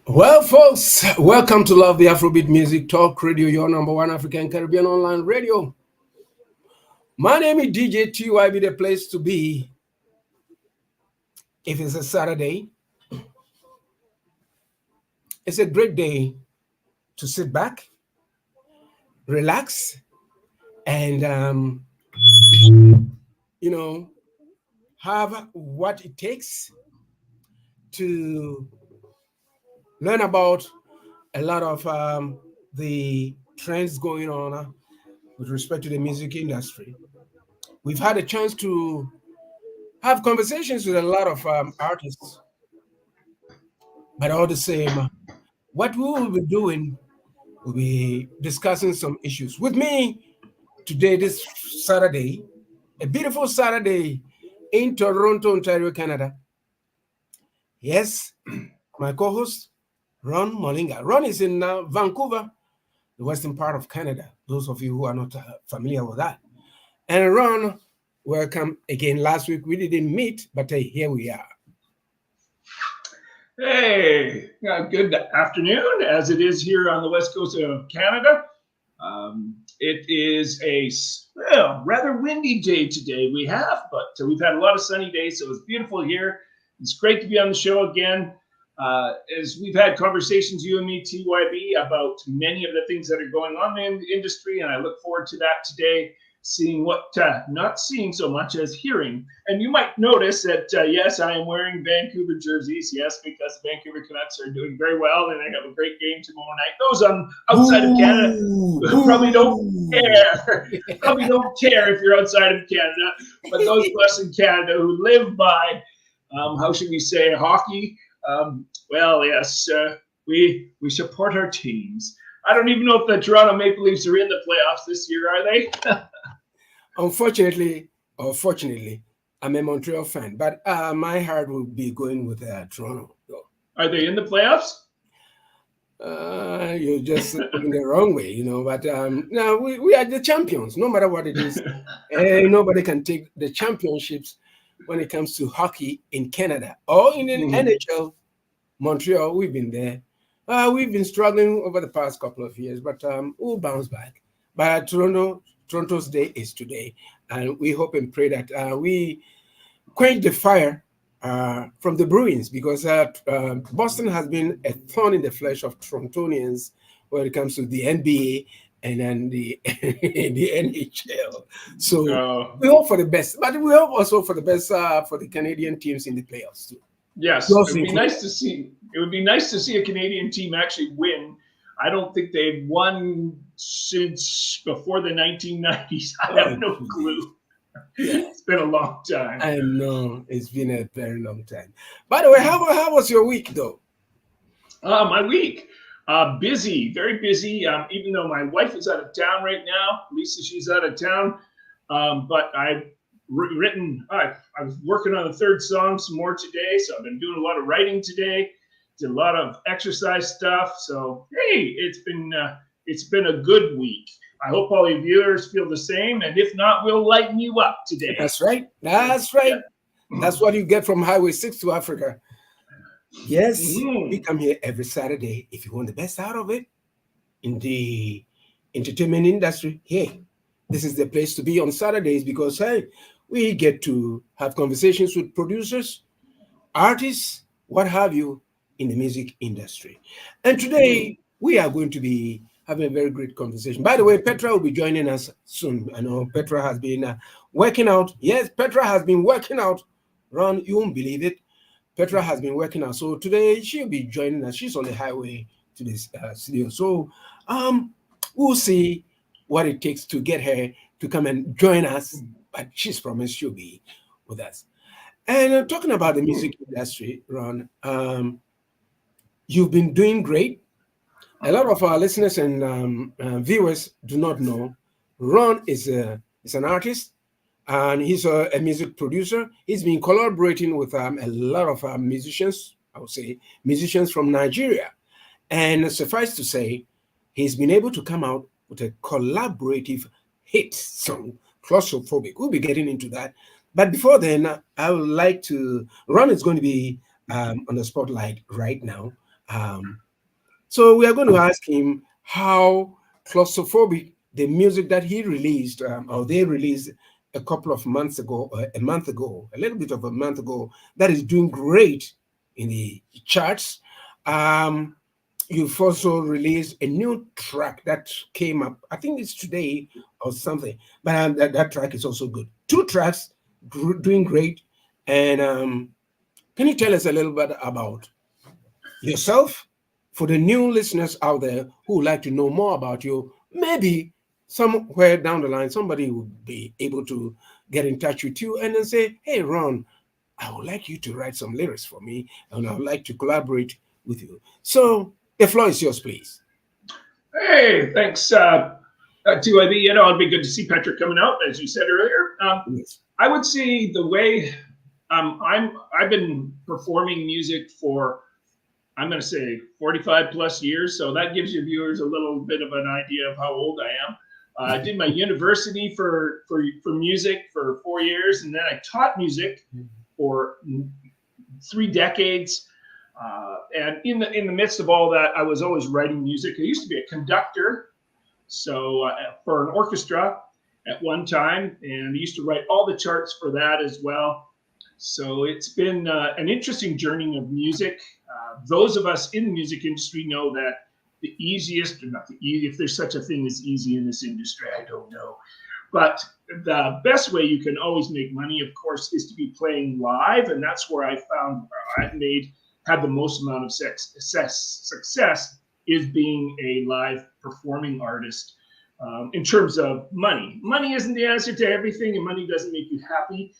Well, folks, welcome to Love the Afrobeat Music Talk Radio, your number one African Caribbean online radio. My name is DJ Tyb, the place to be. If it's a Saturday, it's a great day to sit back, relax, and have what it takes to learn about a lot of the trends going on with respect to the music industry. We've had a chance to have conversations with a lot of artists, but all the same, what we will be doing, we'll be discussing some issues. With me today, this Saturday, a beautiful Saturday in Toronto, Ontario, Canada. Yes, my co-host, Ron Mollinga. Ron is in Vancouver, the western part of Canada, those of you who are not familiar with that. And Ron, welcome again. Last week we didn't meet, but here we are. Hey, good afternoon, as it is here on the west coast of Canada. It is a rather windy day today but we've had a lot of sunny days, so it's beautiful here. It's great to be on the show again. As we've had conversations, you and me, TYB, about many of the things that are going on in the industry, and I look forward to that today, seeing what, not seeing so much as hearing. And you might notice that, yes, I am wearing Vancouver jerseys, yes, because the Vancouver Canucks are doing very well, and they have a great game tomorrow night. Those outside of Canada probably don't care. Probably don't care if you're outside of Canada, but those of us in Canada who live by, how should we say, hockey, well, yes, we support our teams. I don't even know if the Toronto Maple Leafs are in the playoffs this year, are they? Unfortunately, I'm a Montreal fan, but my heart will be going with Toronto. Though. Are they in the playoffs? You're just in the wrong way, But now we are the champions, no matter what it is. Nobody can take the championships when it comes to hockey in Canada or in the NHL. Montreal, we've been there. We've been struggling over the past couple of years, but we'll bounce back. But Toronto's day is today, and we hope and pray that we quench the fire from the Bruins, because Boston has been a thorn in the flesh of Torontonians when it comes to the NBA and then the NHL. So we hope for the best, but we hope also for the best for the Canadian teams in the playoffs too. Yes, it would be nice to see. It would be nice to see a Canadian team actually win. I don't think they've won since before the 1990s. I have no clue. It's been a long time. I know, it's been a very long time. By the way, how was your week though? My week, busy, very busy. Even though my wife is out of town right now, Lisa, she's out of town. But I was working on the third song some more today, so I've been doing a lot of writing today, did a lot of exercise stuff. So hey, it's been a good week. I hope all your viewers feel the same, and if not, we'll lighten you up today. That's right. That's what you get from Highway 6 to Africa. Yes, we come here every Saturday. If you want the best out of it in the entertainment industry, hey, this is the place to be on Saturdays, because hey, we get to have conversations with producers, artists, what have you, in the music industry. And today we are going to be having a very great conversation. By the way, Petra will be joining us soon. I know Petra has been working out. Yes, Petra has been working out. Ron, you won't believe it. Petra has been working out. So today she'll be joining us. She's on the highway to this studio. So we'll see what it takes to get her to come and join us, but she's promised she'll be with us. And talking about the music industry, Ron, you've been doing great. A lot of our listeners and viewers do not know Ron is an artist, and he's a music producer. He's been collaborating with a lot of musicians, I would say, musicians from Nigeria. And suffice to say, he's been able to come out with a collaborative hit song, Claustrophobic. We'll be getting into that. But before then, I would like to, Ron is going to be on the spotlight right now. So we are going to ask him how claustrophobic the music that he released, or they released a couple of months ago, a month ago, a little bit of a month ago, that is doing great in the charts. You've also released a new track that came up, I think it's today or something, but that track is also good. Two tracks doing great. And can you tell us a little bit about yourself for the new listeners out there who would like to know more about you? Maybe somewhere down the line, somebody will be able to get in touch with you and then say, hey, Ron, I would like you to write some lyrics for me, and I would like to collaborate with you. So the floor is yours, please. Hey, thanks, Tyb. You know, it'd be good to see Petra coming out, as you said earlier. Yes. I would say the way I've been performing music for, I'm going to say 45 plus years. So that gives your viewers a little bit of an idea of how old I am. I did my university for music for 4 years, and then I taught music for 3 decades. And in the midst of all that, I was always writing music. I used to be a conductor, so for an orchestra at one time, and I used to write all the charts for that as well. So it's been an interesting journey of music. Those of us in the music industry know that the easiest, or not the easy, if there's such a thing as easy in this industry, I don't know. But the best way you can always make money, of course, is to be playing live. And that's where I found I've had the most amount of success is being a live performing artist. In terms of money. Money isn't the answer to everything, and money doesn't make you happy,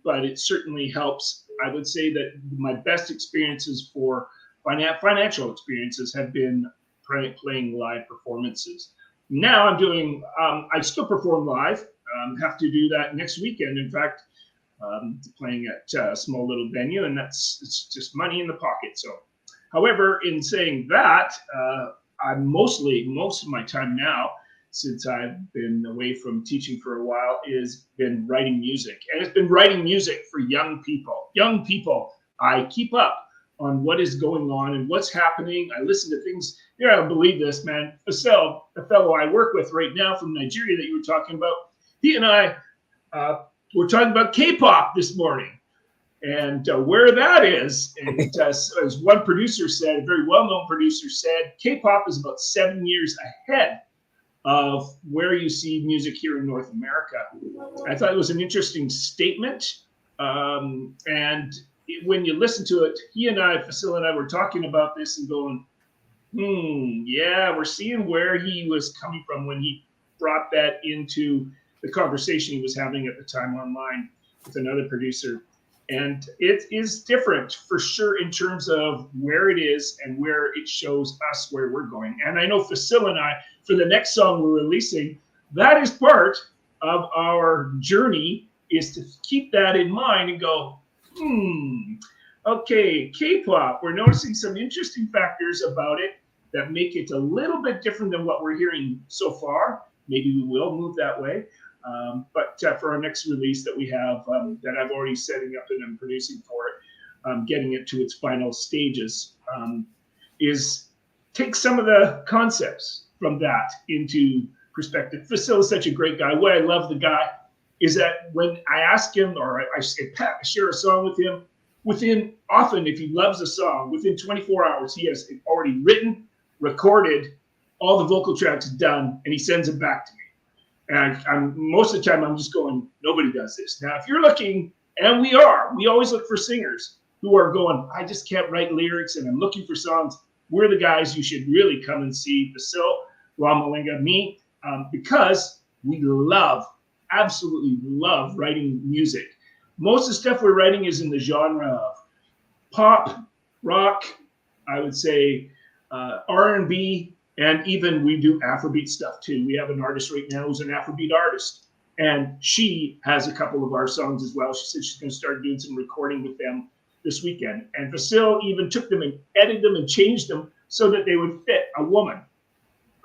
but it certainly helps. I would say that my best experiences for financial experiences have been playing live performances. Now I'm doing, I still perform live, have to do that next weekend. In fact, playing at a small little venue, and it's just money in the pocket. So, however, in saying that, I'm most of my time now, since I've been away from teaching for a while, is been writing music. And it's been writing music for young people. Young people, I keep up on what is going on and what's happening. I listen to things. You're not gonna believe this, man. Fasil, the fellow I work with right now from Nigeria that you were talking about, he and I were talking about K-pop this morning and where that is. And as one producer said, a very well-known producer said, K-pop is about 7 years ahead of where you see music here in North America. I thought it was an interesting statement. And when you listen to it, Fasil and I were talking about this and going, yeah, we're seeing where he was coming from when he brought that into the conversation he was having at the time online with another producer. And it is different for sure in terms of where it is and where it shows us where we're going. And I know Fasil and I, for the next song we're releasing, that is part of our journey, is to keep that in mind and go, okay, K-pop, we're noticing some interesting factors about it that make it a little bit different than what we're hearing so far. Maybe we will move that way. But for our next release that we have, that I've already setting up and I'm producing for it, getting it to its final stages, is take some of the concepts from that into perspective. Fasil is such a great guy. What I love the guy is that when I ask him, or I say, Pat, I share a song with him, often if he loves a song, within 24 hours, he has it already written, recorded, all the vocal tracks done, and he sends it back to me. And most of the time, I'm just going, nobody does this. Now, if you're looking, and we always look for singers who are going, I just can't write lyrics and I'm looking for songs. We're the guys you should really come and see, Fasil, Mollinga, me, because we absolutely love writing music. Most of the stuff we're writing is in the genre of pop, rock, I would say R&B, and even we do Afrobeat stuff too. We have an artist right now who's an Afrobeat artist, and she has a couple of our songs as well. She said she's going to start doing some recording with them this weekend. And Fasil even took them and edited them and changed them so that they would fit a woman.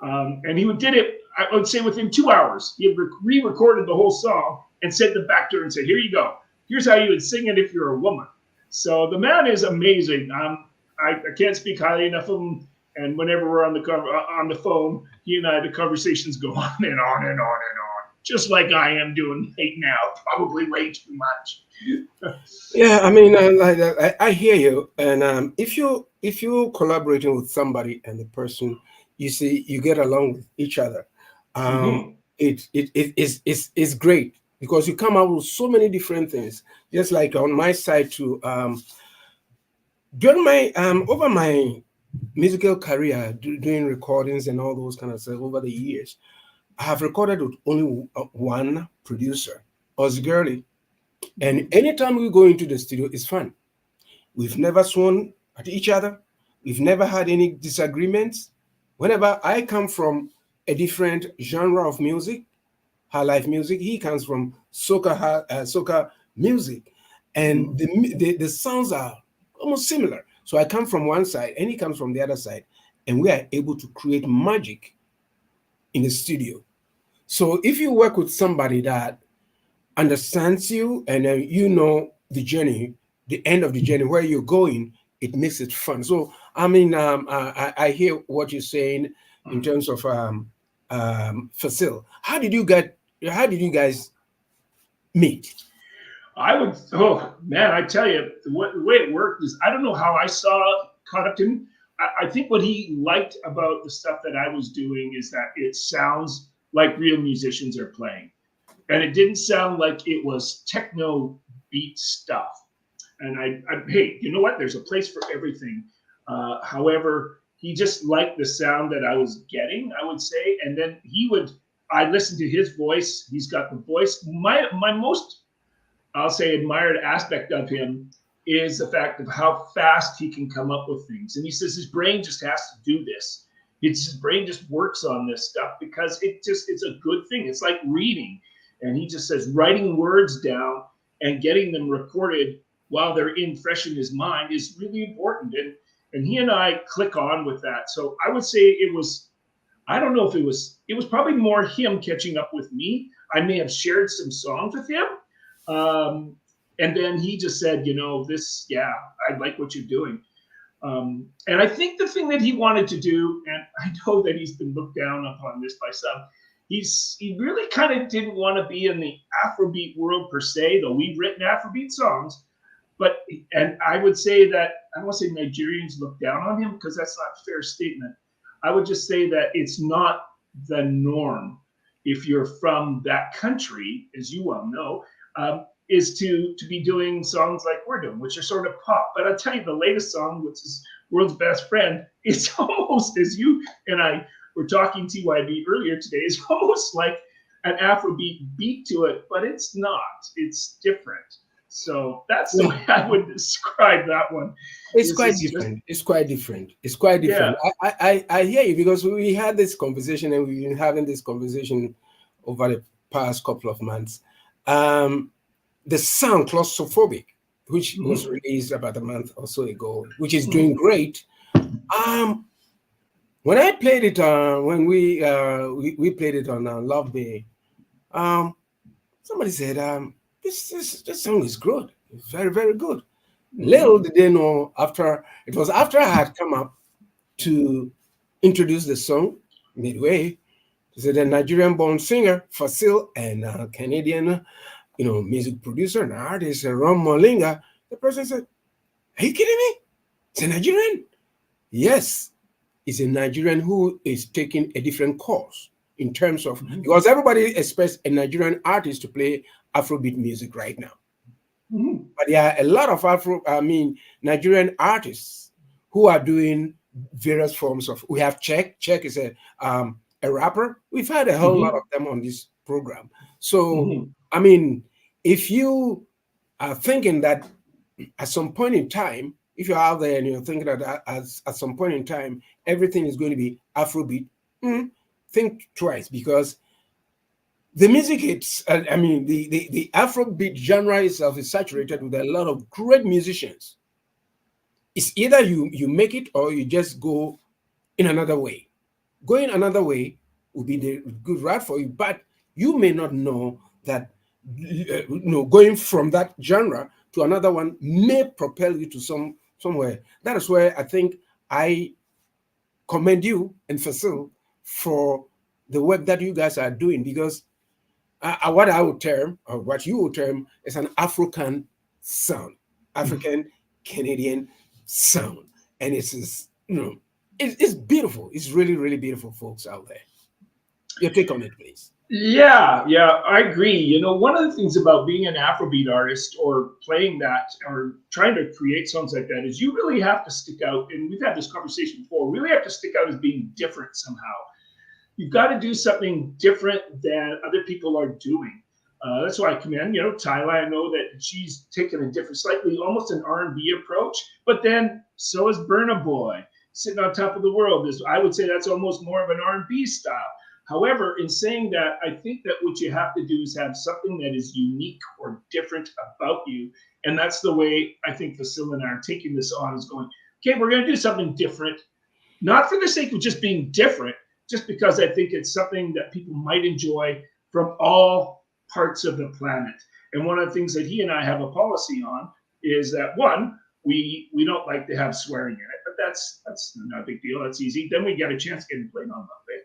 And he did it, I would say, within 2 hours. He had re-recorded the whole song and sent it back to her and said, here you go. Here's how you would sing it if you're a woman. So the man is amazing. I can't speak highly enough of him. And whenever we're on the phone, he and I, the conversations go on and on and on and on, just like I am doing right now, probably way too much. Yeah, I mean, I hear you, and if you're collaborating with somebody and the person, you see, you get along with each other, Mm-hmm. it's great because you come out with so many different things. Just like on my side too, during my over my musical career, doing recordings and all those kind of stuff over the years, I have recorded with only one producer, Ozgurley. And anytime we go into the studio, it's fun. We've never sworn at each other. We've never had any disagreements. Whenever I come from a different genre of music, high life music, he comes from soca music, and the sounds are almost similar. So I come from one side, and he comes from the other side, and we are able to create magic in the studio. So if you work with somebody that understands you and you know the journey, the end of the journey, where you're going, it makes it fun. So I mean, I hear what you're saying in terms of Facil. How did you guys meet? Oh man, I tell you, the way it worked is I don't know how I caught up to him. I think what he liked about the stuff that I was doing is that it sounds like real musicians are playing. And it didn't sound like it was techno beat stuff. And hey, you know what? There's a place for everything. However, he just liked the sound that I was getting, I would say. And then I listened to his voice. He's got the voice. My most, I'll say, admired aspect of him is the fact of how fast he can come up with things. And he says his brain just has to do this. His brain just works on this stuff because it's a good thing. It's like reading. And he just says writing words down and getting them recorded while they're fresh in his mind is really important. And he and I click on with that. So I would say I don't know if it was probably more him catching up with me. I may have shared some songs with him. And then he just said, I like what you're doing. And I think the thing that he wanted to do, and I know that he's been looked down upon this by some, he really kind of didn't want to be in the Afrobeat world per se, though we've written Afrobeat songs. And I would say that, I don't want to say Nigerians look down on him because that's not a fair statement. I would just say that it's not the norm if you're from that country, as you well know, is to be doing songs like we're doing, which are sort of pop. But I'll tell you, the latest song, which is World's Best Friend, it's almost, as you and I were talking TYB earlier today, is almost like an Afrobeat beat to it, but it's not. It's different. So that's the way I would describe that one. It's quite different. It's quite different. Yeah. I hear you because we had this conversation and we've been having this conversation over the past couple of months. The sound Claustrophobic, which was released about a month or so ago, which is doing great. When I played it, when we played it on Love Day, somebody said, this song is good. It's very, very good. Little did they know after I had come up to introduce the song midway. They said a Nigerian-born singer, Facil, and Canadian, music producer and artist, Ron Mollinga. The person said, "Are you kidding me? It's a Nigerian?" Yes, it's a Nigerian who is taking a different course in terms of, because everybody expects a Nigerian artist to play Afrobeat music right now. But there are a lot of Nigerian artists who are doing various forms of. We have Check. Check is a rapper. We've had a whole lot of them on this program. So I mean, if you are thinking that at some point in time, if you're out there and you're thinking that at some point in time everything is going to be Afrobeat, think twice, because the music the Afrobeat genre itself is saturated with a lot of great musicians. It's either you make it or you just go in another way. Going another way will be the good route for you, but you may not know that going from that genre to another one may propel you to some somewhere. That is where I think I commend you and Fasil for the work that you guys are doing, because what I would term, or what you would term, is an African sound, African Canadian sound, and it's beautiful. It's really, really beautiful, folks out there. Your take on it, please. Yeah, I agree. You know, one of the things about being an Afrobeat artist or playing that or trying to create songs like that is you really have to stick out. And we've had this conversation before. Really have to stick out as being different somehow. You've got to do something different than other people are doing. That's why I commend, Tyla. I know that she's taken a different, slightly almost an R&B approach, but then so is Burna Boy, Sitting on Top of the World. I would say that's almost more of an R&B style. However, in saying that, I think that what you have to do is have something that is unique or different about you. And that's the way I think Fasil and I are taking this on, is going, okay, we're going to do something different, not for the sake of just being different, just because I think it's something that people might enjoy from all parts of the planet. And one of the things that he and I have a policy on is that, one, we don't like to have swearing in it, but that's not a big deal. That's easy. Then we get a chance getting played on Monday.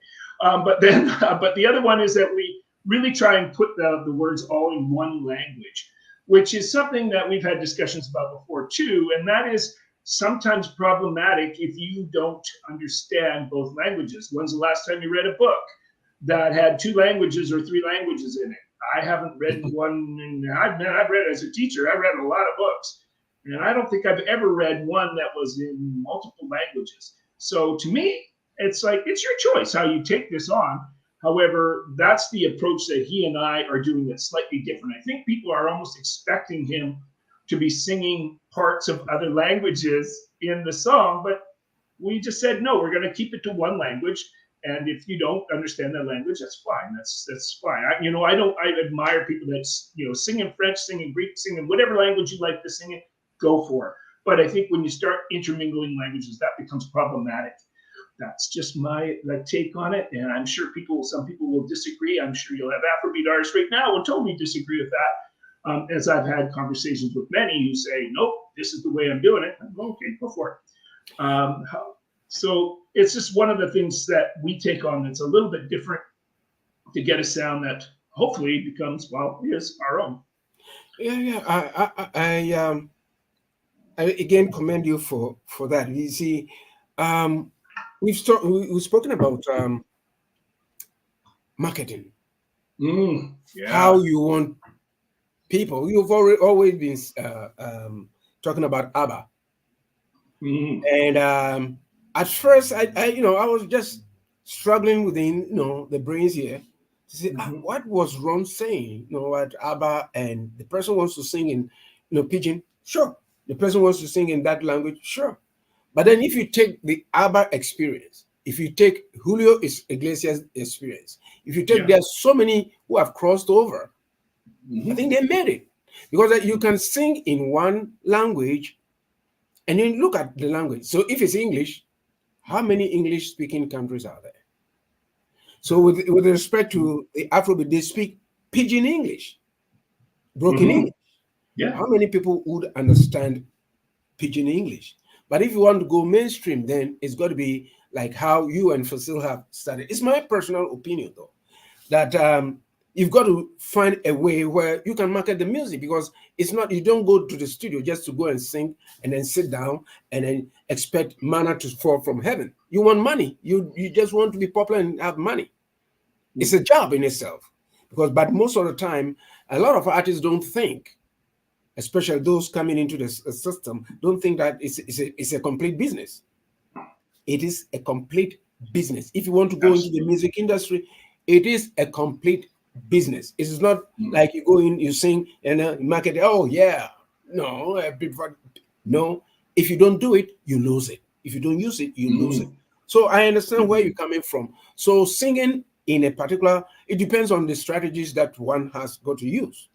But the other one is that we really try and put the words all in one language, which is something that we've had discussions about before too. And that is sometimes problematic if you don't understand both languages. When's the last time you read a book that had 2 languages or 3 languages in it? I haven't read one. And I've read as a teacher. I read a lot of books. And I don't think I've ever read one that was in multiple languages. So to me, it's like, it's your choice how you take this on. However, that's the approach that he and I are doing that's slightly different. I think people are almost expecting him to be singing parts of other languages in the song, but we just said, no, we're going to keep it to one language. And if you don't understand that language, that's fine. That's fine. I admire people that, sing in French, sing in Greek, sing in whatever language you like to sing it, go for it. But I think when you start intermingling languages, that becomes problematic. That's just my take on it, and I'm sure some people will disagree. I'm sure you'll have Afrobeat artists right now who totally disagree with that. As I've had conversations with many who say, nope, this is the way I'm doing it. I'm going, okay, go for it. So it's just one of the things that we take on that's a little bit different to get a sound that hopefully becomes, is our own. I again commend you for that. You see, we've spoken about marketing, how you want people. You've always been talking about ABBA, and at first, I was just struggling within the brains here to say what was Ron saying. What ABBA, and the person wants to sing in Pidgin, sure. The person wants to sing in that language, sure. But then if you take the ABBA experience, if you take Julio Iglesias' experience, if you take, there's so many who have crossed over. I think they made it. Because you can sing in one language and then look at the language. So if it's English, how many English-speaking countries are there? So with respect to the Afrobeat, they speak Pidgin English, broken English. Yeah. How many people would understand Pidgin English? But if you want to go mainstream, then it's got to be like how you and Fasil have started. It's my personal opinion, though, that you've got to find a way where you can market the music, because it's not, you don't go to the studio just to go and sing and then sit down and then expect manna to fall from heaven. You want money. You just want to be popular and have money. It's a job in itself. But most of the time, a lot of artists don't think, especially those coming into the system, don't think that it's a complete business. It is a complete business. If you want to go into the music industry, it is a complete business. It is not like you go in, you sing, and market. Oh yeah, no. If you don't do it, you lose it. If you don't use it, you lose it. So I understand where you're coming from. So singing in a particular, it depends on the strategies that one has got to use.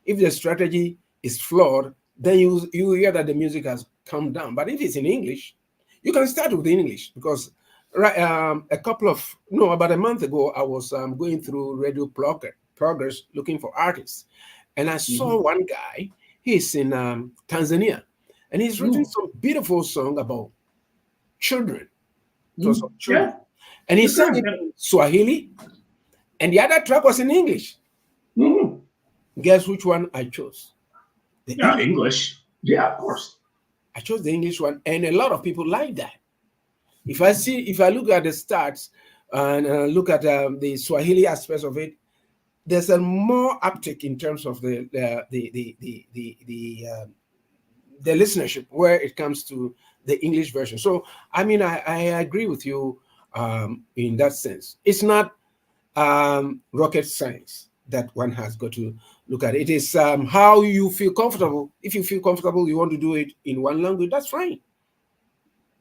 If the strategy is flawed, then you hear that the music has come down. But if it's in English, you can start with English, because about a month ago, I was going through Radio Progress looking for artists, and I saw one guy. He's in Tanzania, And he's written some beautiful song about children. It was of children. Yeah. And he sang it in Swahili, and the other track was in English. Guess which one I chose? English. Yeah, of course. I chose the English one, and a lot of people like that. If I look at the stats and look at the Swahili aspects of it, there's a more uptick in terms of the listenership where it comes to the English version. So, I mean, I agree with you in that sense. It's not rocket science that one has got to look at. It is how you feel comfortable. If you feel comfortable, you want to do it in one language, that's fine.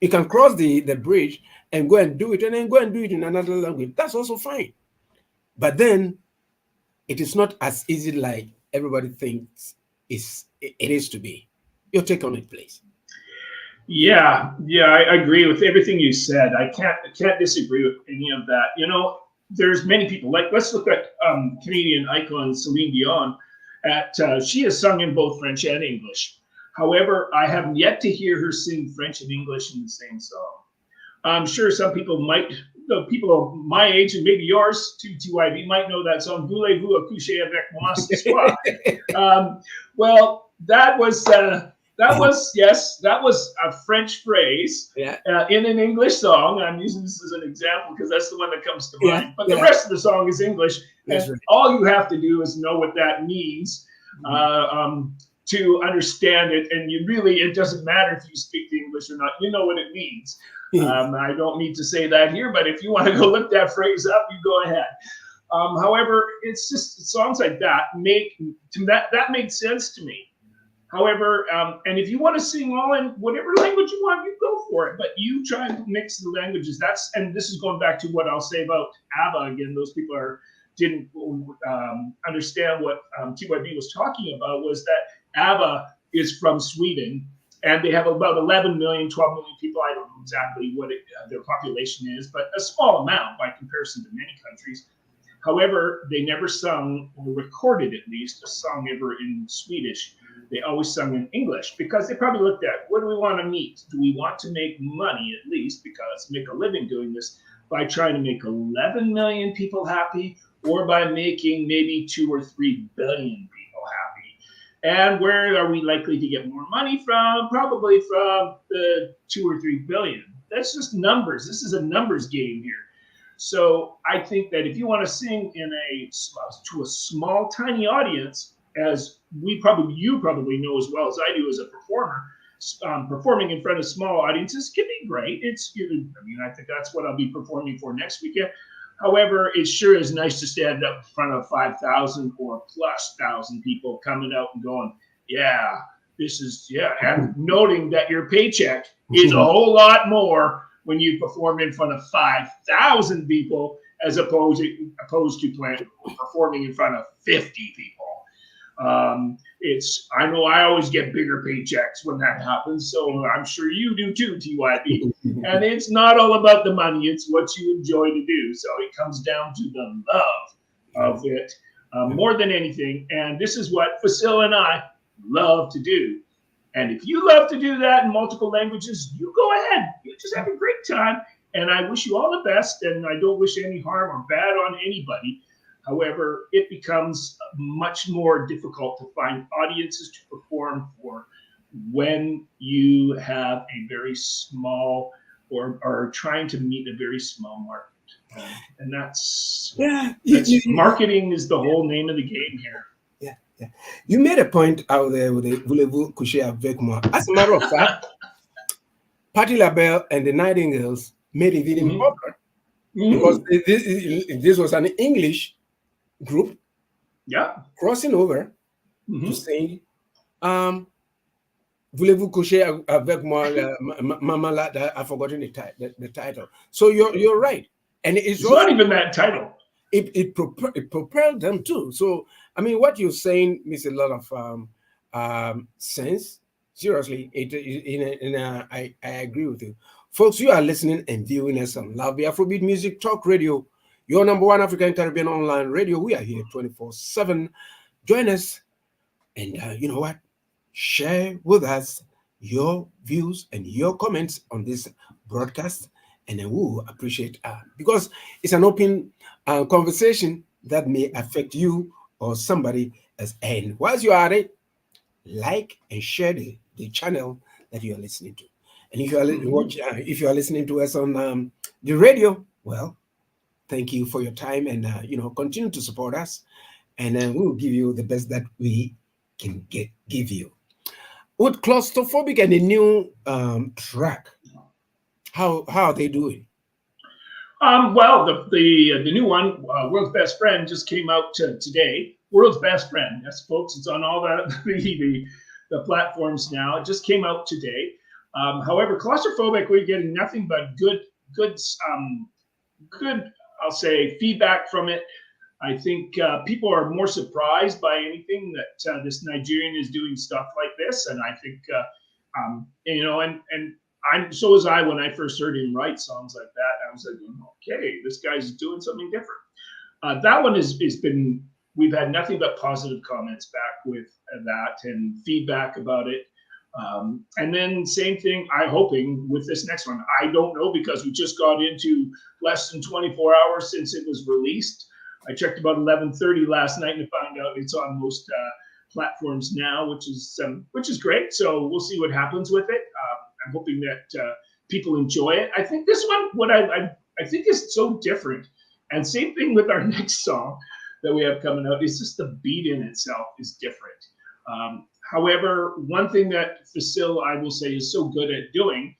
You can cross the bridge and go and do it, and then go and do it in another language. That's also fine. But then it is not as easy like everybody thinks it is to be. Your take on it, please. Yeah, I agree with everything you said. I can't disagree with any of that. You know, there's many people, like, let's look at Canadian icon Celine Dion. She has sung in both French and English. However, I have yet to hear her sing French and English in the same song. I'm sure some people might, people of my age and maybe yours too, TYB, might know that song, Voulez-vous accoucher avec moi ce soir? Well, that was a French phrase in an English song. I'm using this as an example because that's the one that comes to mind. But the rest of the song is English. And all you have to do is know what that means to understand it. And it doesn't matter if you speak the English or not. You know what it means. I don't need to say that here, but if you want to go look that phrase up, you go ahead. However, it's just songs like that make sense to me. However, and if you want to sing all in whatever language you want, you go for it. But you try and mix the languages. And this is going back to what I'll say about ABBA again. Those people didn't understand what TYB was talking about. Was that ABBA is from Sweden, and they have about 11 million, 12 million people. I don't know exactly what their population is, but a small amount by comparison to many countries. However, they never sung, or recorded at least, a song ever in Swedish. They always sung in English because they probably looked at, what do we want to meet? Do we want to make money at least, because make a living doing this, by trying to make 11 million people happy, or by making maybe 2 or 3 billion people happy? And where are we likely to get more money from? Probably from the 2 or 3 billion. That's just numbers. This is a numbers game here. So I think that if you want to sing to a small, tiny audience, as you probably know as well as I do as a performer, performing in front of small audiences can be great. I think that's what I'll be performing for next weekend. However, it sure is nice to stand up in front of 5,000 or plus 1,000 people coming out and going, and noting that your paycheck is a whole lot more when you perform in front of 5,000 people as opposed to performing in front of 50 people. I know I always get bigger paychecks when that happens, so I'm sure you do too, TYB. And it's not all about the money, it's what you enjoy to do. So it comes down to the love of it more than anything. And this is what Fasil and I love to do. And if you love to do that in multiple languages, you go ahead. You just have a great time. And I wish you all the best. And I don't wish any harm or bad on anybody. However, it becomes much more difficult to find audiences to perform for when you have a very small or are trying to meet a very small market. And that's marketing is the whole name of the game here. Yeah. You made a point out there with the Voulez-vous coucher avec moi. As a matter of fact, Patti LaBelle and the Nightingales made it even popular because this was an English group crossing over to sing Voulez-vous coucher avec moi, Mama Lada. I've forgotten the title. So you're right. And it's not even that title. It propelled them too. So, I mean, what you're saying makes a lot of sense. Seriously, I agree with you. Folks, you are listening and viewing us on Love the Afrobeat Music Talk Radio, your number one African Caribbean online radio. We are here 24/7. Join us, and you know what? Share with us your views and your comments on this broadcast, and then we will appreciate because it's an open conversation that may affect you or somebody else. And whilst you are at it, like and share the channel that you are listening to. And if you are if you are listening to us on the radio, well, thank you for your time, and continue to support us, and then we will give you the best that we can give you. With Claustrophobic and the new track, how are they doing? Well, the new one, World's Best Friend, just came out today. World's Best Friend, yes, folks. It's on all the platforms now. It just came out today. However, Claustrophobic, we're getting nothing but good, I'll say, feedback from it. I think people are more surprised by anything that this Nigerian is doing stuff like this, and I think and so was I when I first heard him write songs like that. I was like, okay, this guy's doing something different. That one has been, we've had nothing but positive comments back with that and feedback about it. And then same thing, I'm hoping with this next one. I don't know, because we just got into less than 24 hours since it was released. I checked about 11:30 last night and found out it's on most platforms now, which is great. So we'll see what happens with it. I'm hoping that people enjoy it. I think this one, what I think is so different, and same thing with our next song that we have coming out, is just the beat in itself is different. However, one thing that Facile, I will say, is so good at doing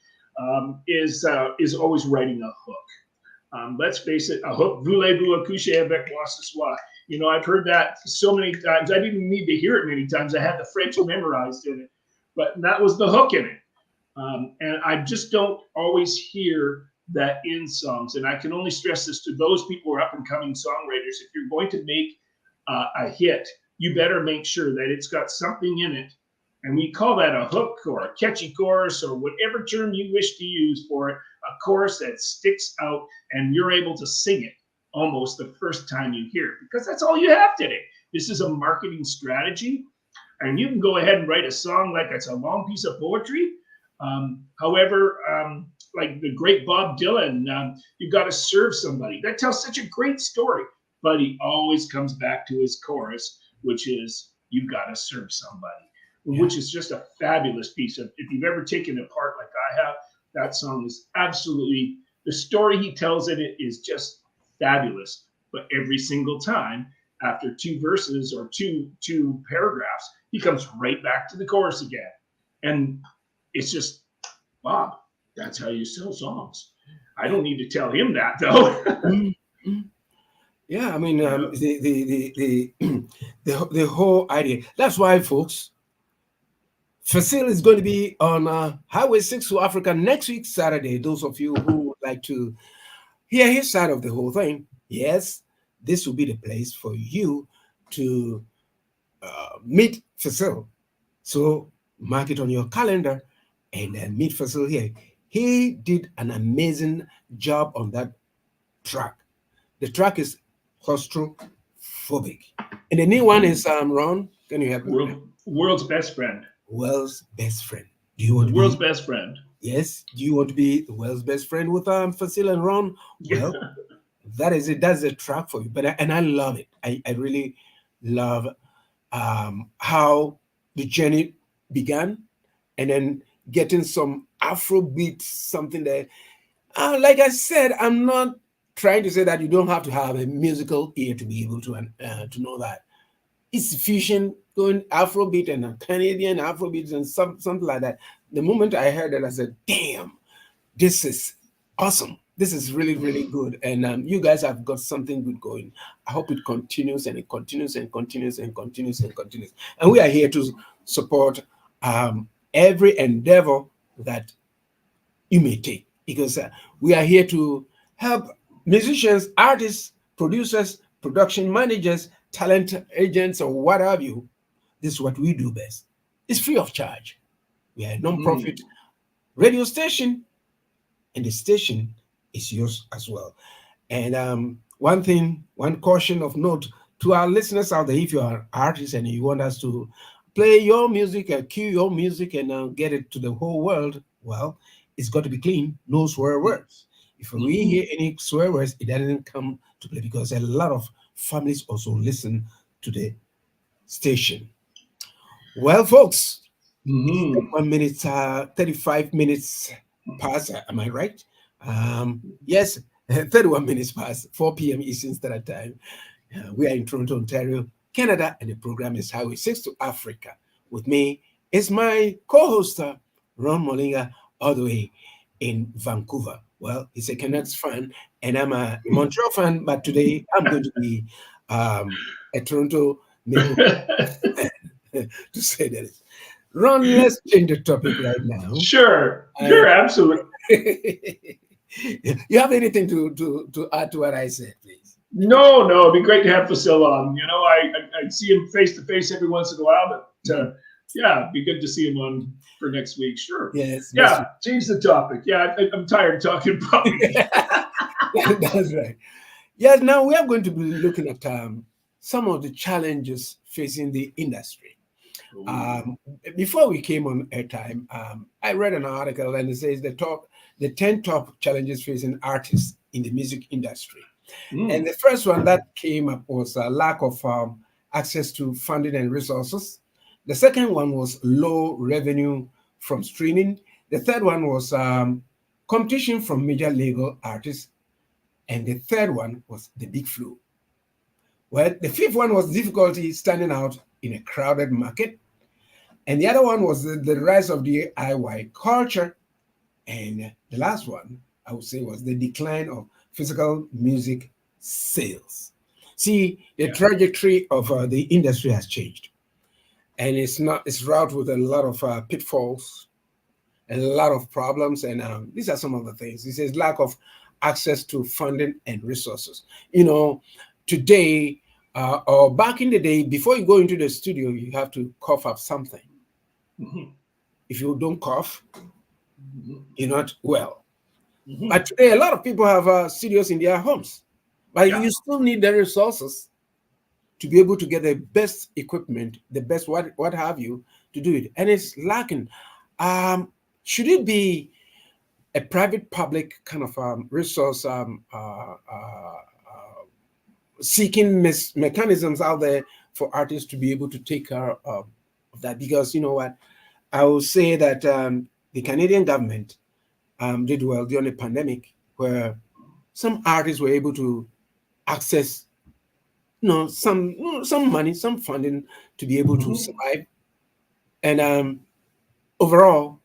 is always writing a hook. Let's face it, a hook, voulez-vous accoucher avec moi ce soir? I've heard that so many times. I didn't need to hear it many times. I had the French memorized in it, but that was the hook in it. And I just don't always hear that in songs. And I can only stress this to those people who are up and coming songwriters. If you're going to make a hit, you better make sure that it's got something in it. And we call that a hook or a catchy chorus, or whatever term you wish to use for it, a chorus that sticks out and you're able to sing it almost the first time you hear it, because that's all you have today. This is a marketing strategy, and you can go ahead and write a song like it's a long piece of poetry. However, like the great Bob Dylan, you got to serve somebody. That tells such a great story, but he always comes back to his chorus, which is you got to serve somebody, which is just a fabulous piece of. If you've ever taken it apart like I have, that song is absolutely, the story he tells in it is just fabulous. But every single time, after two verses or two paragraphs, he comes right back to the chorus again, and it's just, Bob, that's how you sell songs. I don't need to tell him that, though. Yeah, I mean, the whole idea. That's why, folks, Facile is going to be on Highway 6 to Africa next week, Saturday. Those of you who would like to hear his side of the whole thing, yes, this will be the place for you to meet Facile. So mark it on your calendar and then meet Facile here. He did an amazing job on that track. The track is claustrophobic. And the new one is Ron. Can you help me? World's Best Friend. World's Best Friend. Do you want World's Best Friend? Yes. Do you want to be the world's best friend with Facile and Ron? Well, that is it. That's the track for you. But I love it. I really love how the journey began, and then getting some Afrobeat, something that, like I said, I'm not trying to say that you don't have to have a musical ear to be able to know that. It's fusion, going Afrobeat and Canadian Afrobeat and something like that. The moment I heard that, I said, damn, this is awesome. This is really, really good. And you guys have got something good going. I hope it continues, and it continues and continues and continues and continues. And we are here to support every endeavor that you may take, because we are here to help musicians, artists, producers, production managers, talent agents, or what have you. This is what we do best. It's free of charge. We are a non-profit radio station, and the station is yours as well. And one caution of note to our listeners out there: if you are an artist and you want us to play your music and cue your music and get it to the whole world, well, it's got to be clean, no swear words. If we hear any swear words, it doesn't come to play because a lot of families also listen to the station. Well, folks, 1 minute, 35 minutes past, am I right? Yes, 31 minutes past, 4 p.m. Eastern Standard Time. We are in Toronto, Ontario, Canada, and the program is Highway 6 to Africa. With me is my co-host, Ron Mollinga, all the way in Vancouver. Well, he's a Canucks fan, and I'm a Montreal fan, but today I'm going to be a Toronto Maple fan, to say that. Ron, let's change the topic right now. Sure, absolutely. You have anything to add to what I said, please? No, it'd be great to have Fasil on. You know, I see him face to face every once in a while, but yeah, it'd be good to see him on for next week. Sure. Yes. Yeah, change the topic. Yeah, I'm tired of talking about it. That's right. Yes, now we are going to be looking at some of the challenges facing the industry. Before we came on airtime, I read an article and it says the 10 top challenges facing artists in the music industry. And the first one that came up was lack of access to funding and resources. The second one was low revenue from streaming. The third one was competition from major label artists. And the third one was the big flu. Well, the fifth one was difficulty standing out in a crowded market. And the other one was the rise of DIY culture. And the last one, I would say, was the decline of physical music sales. See, the trajectory of the industry has changed. And it's wrought with a lot of pitfalls, a lot of problems. And these are some of the things. It says lack of access to funding and resources. You know, today, or back in the day, before you go into the studio, you have to cough up something. If you don't cough, you're not well. But today, a lot of people have studios in their homes, but you still need the resources to be able to get the best equipment, the best what have you, to do it. And it's lacking. Should it be a private-public kind of resource seeking mechanisms out there for artists to be able to take care of that? Because you know what, I will say that the Canadian government did well during the pandemic, where some artists were able to access, some money, some funding to be able to survive. And overall,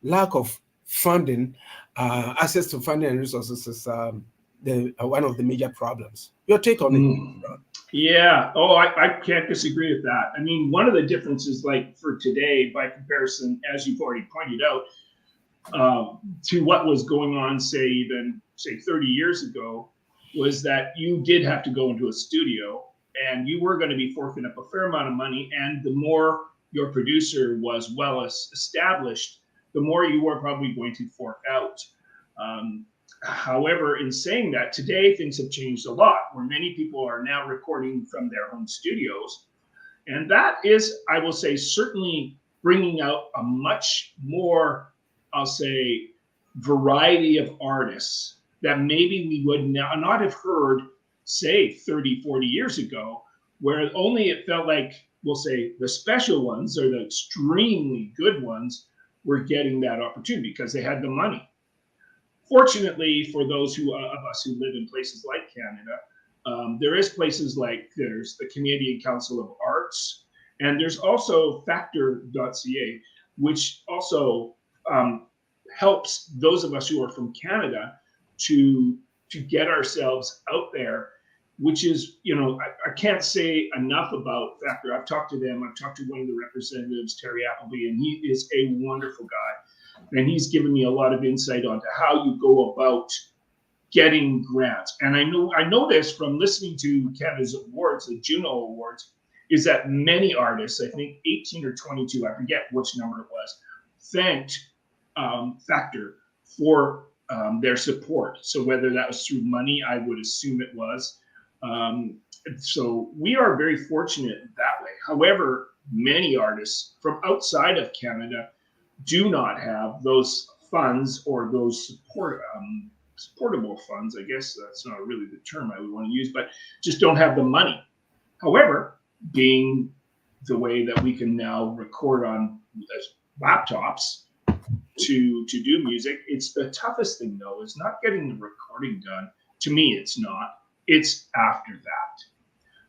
lack of funding, access to funding and resources is one of the major problems. Your take on it, Ron? Yeah. Oh, I can't disagree with that. I mean, one of the differences, like for today, by comparison, as you've already pointed out, to what was going on, say 30 years ago, was that you did have to go into a studio and you were going to be forking up a fair amount of money. And the more your producer was well established, the more you were probably going to fork out. However, in saying that, today things have changed a lot, where many people are now recording from their home studios. And that is, I will say, certainly bringing out a much more, I'll say, variety of artists that maybe we would not have heard, say, 30, 40 years ago, where only it felt like, we'll say, the special ones or the extremely good ones were getting that opportunity because they had the money. Fortunately, for those of us who live in places like Canada, there is places like there's the Canadian Council of Arts, and there's also Factor.ca, which also helps those of us who are from Canada to get ourselves out there, which is, I can't say enough about Factor. I've talked to them. I've talked to one of the representatives, Terry Appleby, and he is a wonderful guy. And he's given me a lot of insight onto how you go about getting grants. And I know this from listening to Canada's awards, the JUNO awards, is that many artists, I think 18 or 22, I forget which number it was, thanked Factor for their support. So whether that was through money, I would assume it was. So we are very fortunate that way. However, many artists from outside of Canada do not have those funds or those supportable funds. I guess that's not really the term I would want to use, but just don't have the money. However, being the way that we can now record on laptops to do music, it's the toughest thing though, is not getting the recording done. To me, it's not. It's after that.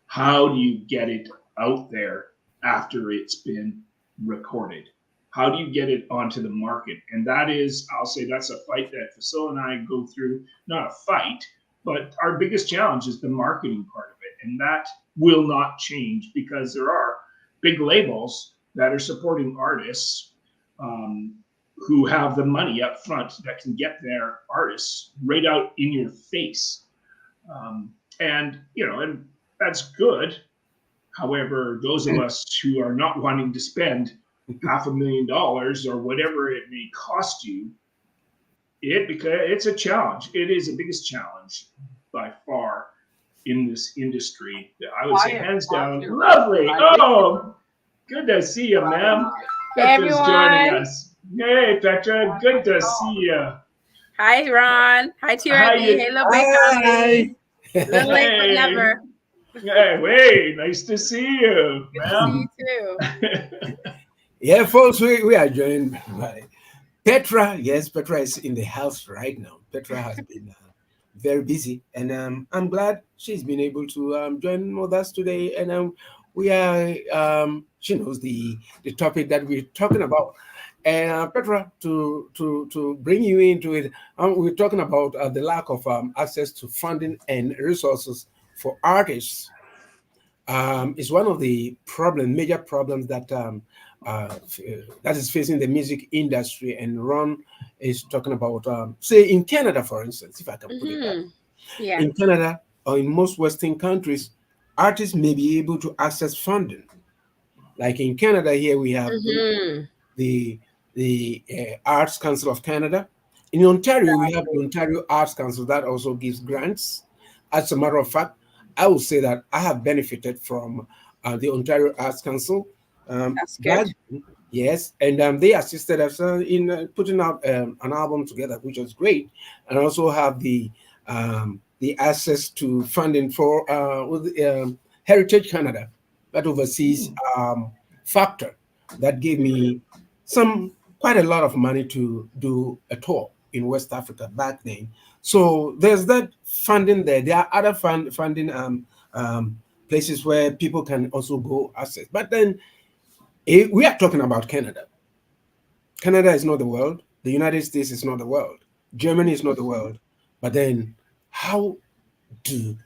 How do you get it out there after it's been recorded? How do you get it onto the market? And that is, I'll say that's a fight that Fasil and I go through. Not a fight, but our biggest challenge is the marketing part of it. And that will not change because there are big labels that are supporting artists who have the money up front that can get their artists right out in your face. And that's good. However, those of us who are not wanting to spend $500,000 or whatever it may cost you, because it's a challenge. It is the biggest challenge by far in this industry. I would say hands down. Lovely. Oh, good to see you, ma'am. Hey, Petra's joining us. Hey, Petra, good to see you. Hi, Ron. Hi, Tyb. Hey, little Hi. Little late, but never. Hey, nice to see you, Good to see you too. Yeah, folks, we are joined by Petra. Yes, Petra is in the house right now. Petra has been very busy, and I'm glad she's been able to join with us today. And we are, she knows the topic that we're talking about. And Petra, to bring you into it, we're talking about the lack of access to funding and resources for artists. Is one of the major problems that that is facing the music industry. And Ron is talking about, say, in Canada, for instance, if I can put it that way. Yeah. In Canada or in most Western countries, artists may be able to access funding. Like in Canada, here we have the Arts Council of Canada. In Ontario, we have the Ontario Arts Council that also gives grants. As a matter of fact, I would say that I have benefited from the Ontario Arts Council. That's good. Yes, and they assisted us in putting out an album together, which was great, and also have the access to funding for with Heritage Canada, that overseas factor that gave me quite a lot of money to do a tour in West Africa back then. So there's that funding there. There are other funding places where people can also go access. But then we are talking about Canada. Canada is not the world. The United States is not the world. Germany is not the world. But then how do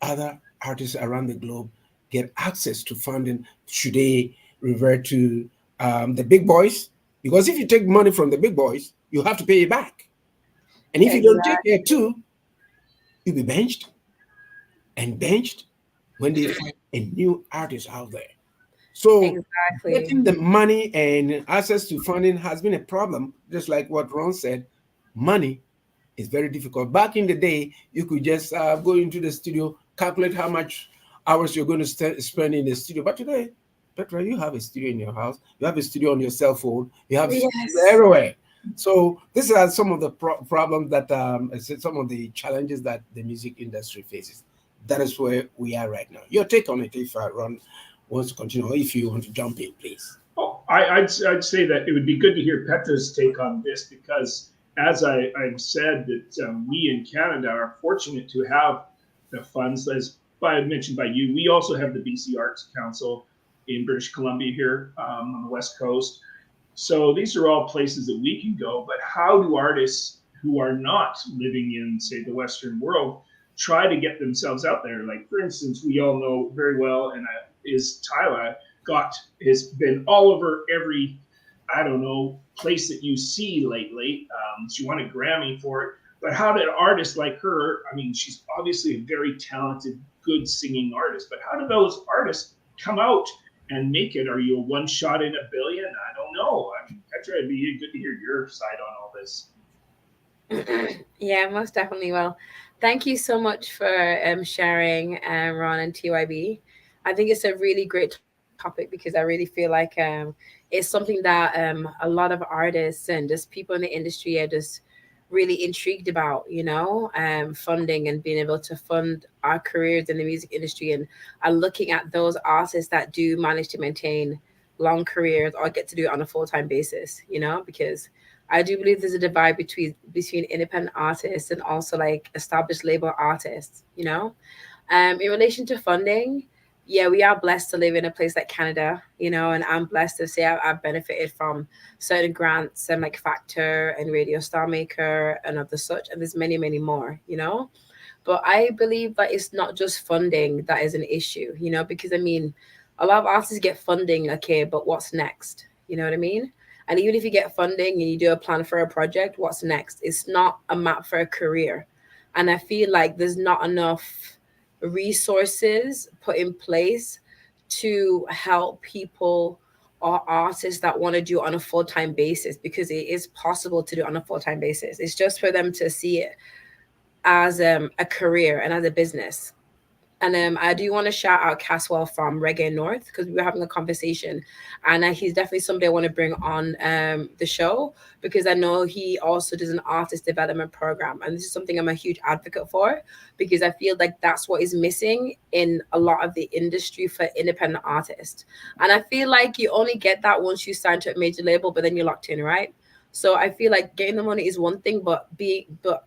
other artists around the globe get access to funding? Should they revert to the big boys? Because if you take money from the big boys, you have to pay it back. And if you don't take it too, you'll be benched when they find a new artist out there. So getting the money and access to funding has been a problem, just like what Ron said. Money is very difficult. Back in the day, you could just go into the studio, calculate how much hours you're going to spend in the studio. But today, Petra, you have a studio in your house. You have a studio on your cell phone. You have everywhere. So these are some of the problems that, some of the challenges that the music industry faces. That is where we are right now. Your take on it, if Ron wants to continue, or if you want to jump in, please. Oh, I'd say that it would be good to hear Petra's take on this, because as I've said, that we in Canada are fortunate to have the funds, as mentioned by you. We also have the BC Arts Council in British Columbia here on the West Coast. So these are all places that we can go. But how do artists who are not living in, say, the Western world try to get themselves out there? Like, for instance, we all know very well, and is Tyla has been all over every, I don't know, place that you see lately. She won a Grammy for it. But how did artists like her, I mean, she's obviously a very talented, good singing artist, but how do those artists come out and make it? Are you a one shot in a billion? I don't know. I mean, Petra, it'd be good to hear your side on all this. Yeah, most definitely. Well, thank you so much for sharing, Ron and TYB. I think it's a really great topic because I really feel like it's something that a lot of artists and just people in the industry are just really intrigued about, funding and being able to fund our careers in the music industry, and looking at those artists that do manage to maintain long careers or get to do it on a full-time basis, because I do believe there's a divide between independent artists and also like established label artists, in relation to funding, yeah, we are blessed to live in a place like Canada, and I'm blessed to say I've benefited from certain grants and like Factor and Radio Star Maker and other such, and there's many, many more, But I believe that it's not just funding that is an issue, because I mean, a lot of artists get funding, okay, but what's next? You know what I mean? And even if you get funding and you do a plan for a project, what's next? It's not a map for a career. And I feel like there's not enough resources put in place to help people or artists that want to do it on a full-time basis, because it is possible to do it on a full-time basis. It's just for them to see it as a career and as a business. And I do want to shout out Caswell from Reggae North, because we were having a conversation, and he's definitely somebody I want to bring on the show, because I know he also does an artist development program, and this is something I'm a huge advocate for, because I feel like that's what is missing in a lot of the industry for independent artists. And I feel like you only get that once you sign to a major label, but then you're locked in, right? So I feel like getting the money is one thing, but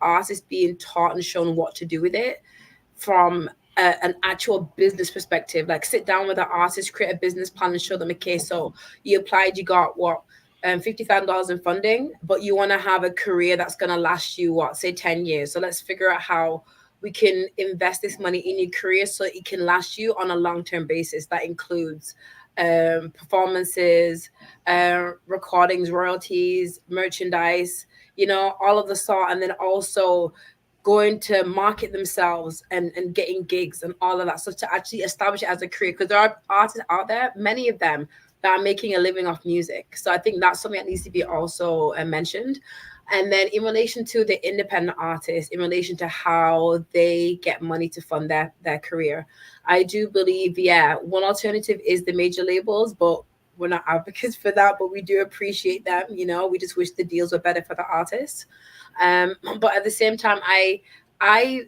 artists being taught and shown what to do with it from an actual business perspective, like sit down with the artist, create a business plan and show them, okay, so you applied, you got what, $50,000 in funding, but you want to have a career that's going to last you, what, say 10 years. So let's figure out how we can invest this money in your career so it can last you on a long-term basis. That includes performances, recordings, royalties, merchandise, all of the sort, and then also going to market themselves and getting gigs and all of that. So to actually establish it as a career, because there are artists out there, many of them, that are making a living off music. So I think that's something that needs to be also mentioned. And then in relation to the independent artists, in relation to how they get money to fund their career, I do believe, yeah, one alternative is the major labels, but we're not advocates for that, but we do appreciate them. We just wish the deals were better for the artists. But at the same time, I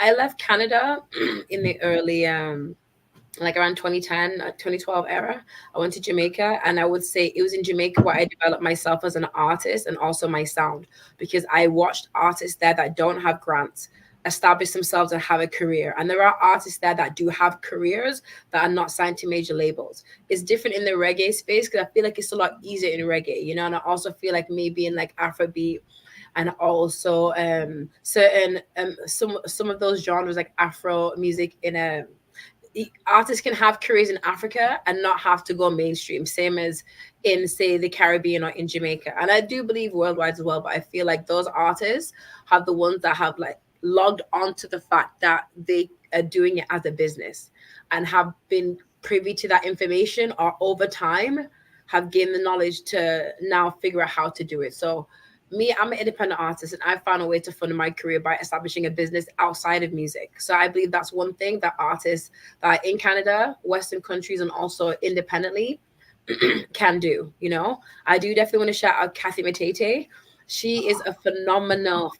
left Canada in the early like around 2010, 2012 era. I went to Jamaica, and I would say it was in Jamaica where I developed myself as an artist and also my sound, because I watched artists there that don't have grants establish themselves and have a career. And there are artists there that do have careers that are not signed to major labels. It's different in the reggae space, because I feel like it's a lot easier in reggae, and I also feel like maybe in like Afrobeat, and also certain some of those genres like Afro music artists can have careers in Africa and not have to go mainstream, same as in, say, the Caribbean or in Jamaica. And I do believe worldwide as well, but I feel like those artists have the ones that have like logged onto the fact that they are doing it as a business and have been privy to that information, or over time have gained the knowledge to now figure out how to do it. So me, I'm an independent artist, and I found a way to fund my career by establishing a business outside of music. So I believe that's one thing that artists that are in Canada, Western countries, and also independently can do. I do definitely want to shout out Kathy Matete. She is a phenomenal